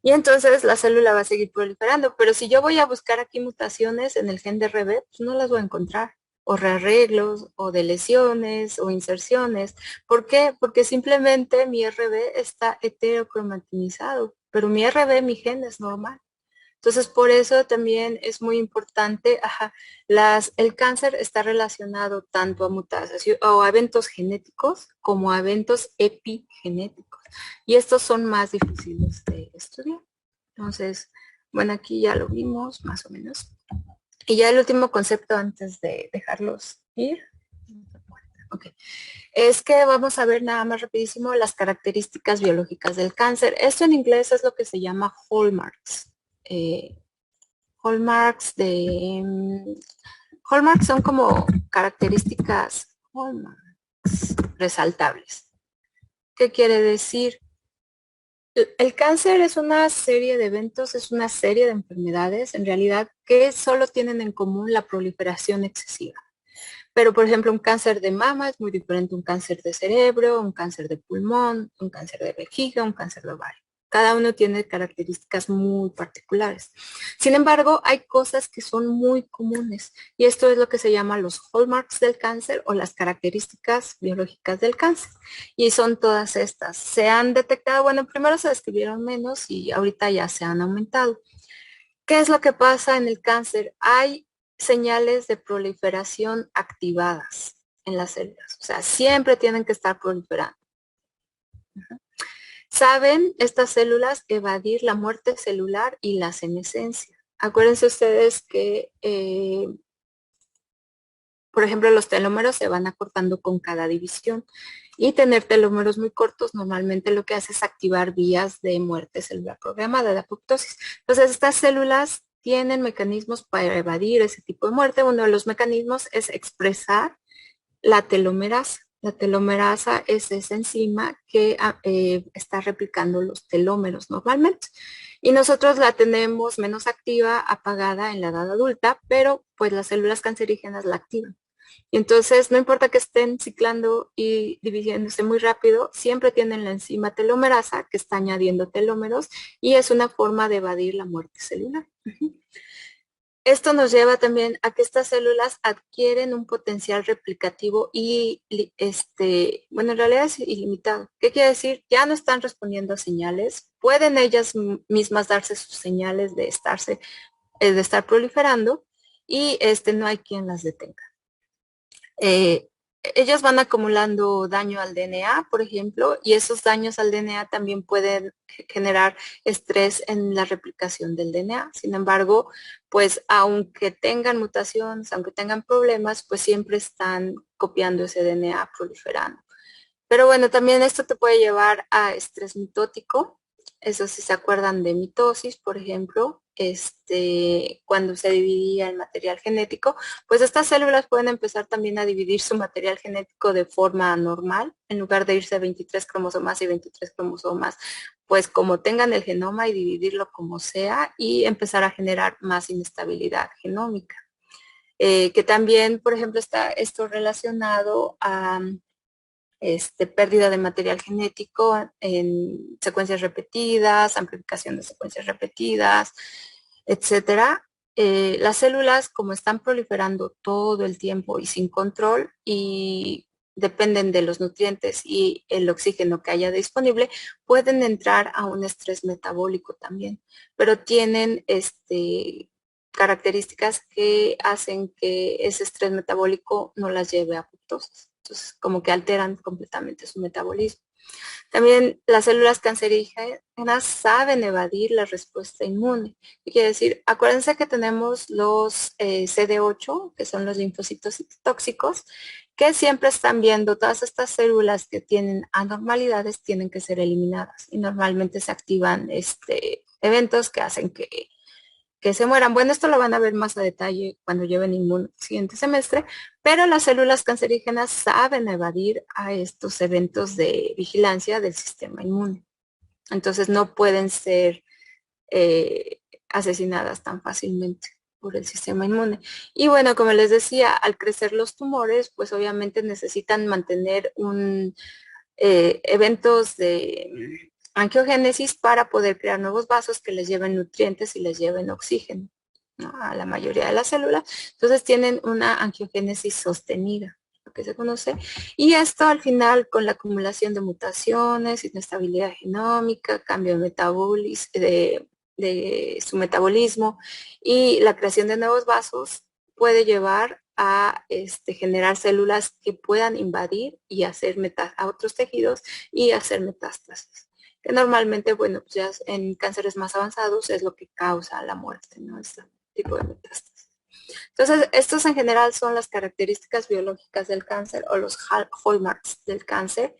Y entonces la célula va a seguir proliferando, pero si yo voy a buscar aquí mutaciones en el gen de RB, pues no las voy a encontrar. O rearreglos, o deleciones, o inserciones. ¿Por qué? Porque simplemente mi RB está heterocromatinizado, pero mi RB, mi gen es normal. Entonces, por eso también es muy importante, el cáncer está relacionado tanto a mutaciones o a eventos genéticos como a eventos epigenéticos. Y estos son más difíciles de estudiar. Entonces, Bueno, aquí ya lo vimos más o menos. Y ya el último concepto antes de dejarlos ir. Ok. Es que vamos a ver nada más rapidísimo las características biológicas del cáncer. Esto en inglés es lo que se llama hallmarks. Hallmarks de... hallmarks son como características hallmarks resaltables. ¿Qué quiere decir? El cáncer es una serie de eventos, es una serie de enfermedades, en realidad, que solo tienen en común la proliferación excesiva. Pero, por ejemplo, un cáncer de mama es muy diferente a un cáncer de cerebro, un cáncer de pulmón, un cáncer de vejiga, un cáncer de ovario. Cada uno tiene características muy particulares. Sin embargo, hay cosas que son muy comunes y esto es lo que se llama los hallmarks del cáncer o las características biológicas del cáncer. Y son todas estas. Se han detectado, bueno, primero se describieron menos y ahorita ya se han aumentado. ¿Qué es lo que pasa en el cáncer? Hay señales de proliferación activadas en las células. O sea, siempre tienen que estar proliferando. Saben estas células evadir la muerte celular y la senescencia. Acuérdense ustedes que, por ejemplo, los telómeros se van acortando con cada división y tener telómeros muy cortos normalmente lo que hace es activar vías de muerte celular programada, de apoptosis. Entonces, estas células tienen mecanismos para evadir ese tipo de muerte. Uno de los mecanismos es expresar la telomerasa. La telomerasa es esa enzima que está replicando los telómeros normalmente. Y nosotros la tenemos menos activa, apagada en la edad adulta, pero pues las células cancerígenas la activan. Y entonces, no importa que estén ciclando y dividiéndose muy rápido, siempre tienen la enzima telomerasa que está añadiendo telómeros y es una forma de evadir la muerte celular. Esto nos lleva también a que estas células adquieren un potencial replicativo y, bueno, en realidad es ilimitado. ¿Qué quiere decir? Ya no están respondiendo a señales, pueden ellas mismas darse sus señales de estar proliferando y no hay quien las detenga. Ellas van acumulando daño al DNA, por ejemplo, y esos daños al DNA también pueden generar estrés en la replicación del DNA. Sin embargo, pues aunque tengan mutaciones, aunque tengan problemas, pues siempre están copiando ese DNA proliferando. Pero bueno, también esto te puede llevar a estrés mitótico. Eso si se acuerdan de mitosis, por ejemplo, cuando se dividía el material genético, pues estas células pueden empezar también a dividir su material genético de forma anormal, en lugar de irse a 23 cromosomas y 23 cromosomas, pues como tengan el genoma y dividirlo como sea y empezar a generar más inestabilidad genómica. Que también, por ejemplo, está esto relacionado a pérdida de material genético en secuencias repetidas, amplificación de secuencias repetidas, etcétera. Las células, como están proliferando todo el tiempo y sin control y dependen de los nutrientes y el oxígeno que haya disponible, pueden entrar a un estrés metabólico también, pero tienen características que hacen que ese estrés metabólico no las lleve a apoptosis. Entonces, como que alteran completamente su metabolismo. También las células cancerígenas saben evadir la respuesta inmune. ¿Qué quiere decir? Acuérdense que tenemos los CD8, que son los linfocitos tóxicos, que siempre están viendo todas estas células que tienen anormalidades, tienen que ser eliminadas. Y normalmente se activan eventos que hacen que se mueran. Bueno, esto lo van a ver más a detalle cuando lleven inmune el siguiente semestre, pero las células cancerígenas saben evadir a estos eventos de vigilancia del sistema inmune. Entonces no pueden ser asesinadas tan fácilmente por el sistema inmune. Y bueno, como les decía, al crecer los tumores, pues obviamente necesitan mantener eventos de angiogénesis para poder crear nuevos vasos que les lleven nutrientes y les lleven oxígeno, ¿no?, a la mayoría de las células. Entonces tienen una angiogénesis sostenida, lo que se conoce. Y esto al final, con la acumulación de mutaciones, inestabilidad genómica, cambio de su metabolismo y la creación de nuevos vasos, puede llevar a generar células que puedan invadir y hacer a otros tejidos y hacer metástasis. que normalmente, bueno, pues ya en cánceres más avanzados es lo que causa la muerte, ¿no? Este tipo de metástasis. Entonces, estos en general son las características biológicas del cáncer o los hallmarks del cáncer,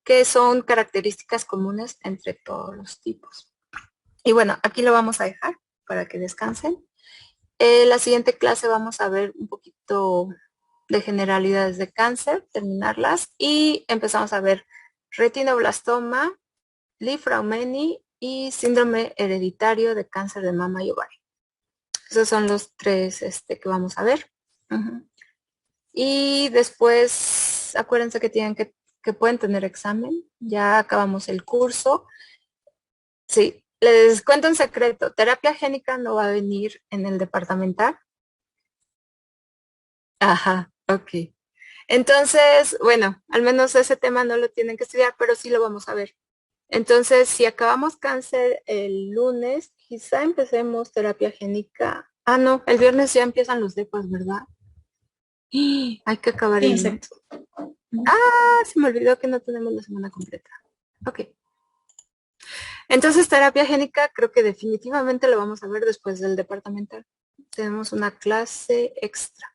que son características comunes entre todos los tipos. Y bueno, aquí lo vamos a dejar para que descansen. La siguiente clase vamos a ver un poquito de generalidades de cáncer, terminarlas, y empezamos a ver retinoblastoma, Li-Fraumeni y síndrome hereditario de cáncer de mama y ovario. Esos son los tres que vamos a ver. Y después, acuérdense que tienen que pueden tener examen. Ya acabamos el curso. Sí, les cuento un secreto. Terapia génica no va a venir en el departamental. Ajá, ok. Entonces, bueno, al menos ese tema no lo tienen que estudiar, pero sí lo vamos a ver. Entonces, si acabamos cáncer el lunes, quizá empecemos terapia génica. Ah, no, el viernes ya empiezan los depas, ¿verdad? Hay que acabar el lunes. Ah, se me olvidó que no tenemos la semana completa. Ok. Entonces, terapia génica creo que definitivamente lo vamos a ver después del departamental. Tenemos una clase extra.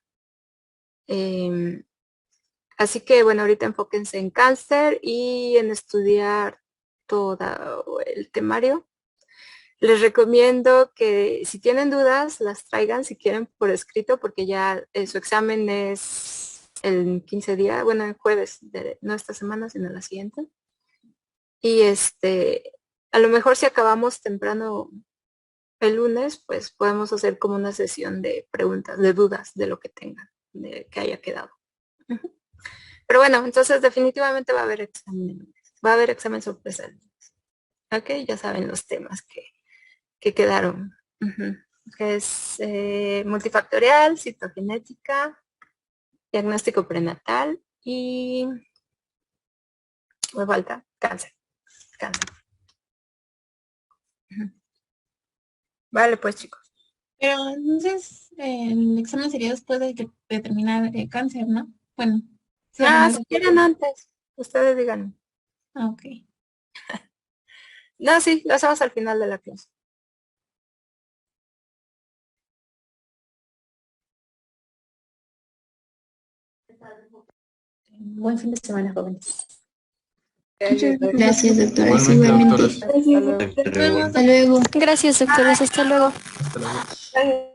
Así que, bueno, ahorita enfóquense en cáncer y en estudiar todo el temario. Les recomiendo que si tienen dudas, las traigan si quieren por escrito, porque ya su examen es el 15 días, bueno, el jueves, no esta semana, sino la siguiente. Y a lo mejor si acabamos temprano el lunes, pues podemos hacer como una sesión de preguntas, de dudas de lo que tengan, de que haya quedado. Pero bueno, entonces definitivamente va a haber examen el lunes. Va a haber examen sorpresa el lunes. Ok, ya saben los temas que quedaron. Que es multifactorial, citogenética, diagnóstico prenatal y me falta cáncer. Vale, pues chicos. Pero entonces el examen sería después de que determinar el cáncer, ¿no? Bueno. Si quieren antes, ustedes digan. Ok. No, sí, lo hacemos al final de la clase. Buen fin de semana, jóvenes. Gracias, doctoras, igualmente. Hasta luego. Hasta luego. Gracias, doctoras, hasta luego. Hasta luego.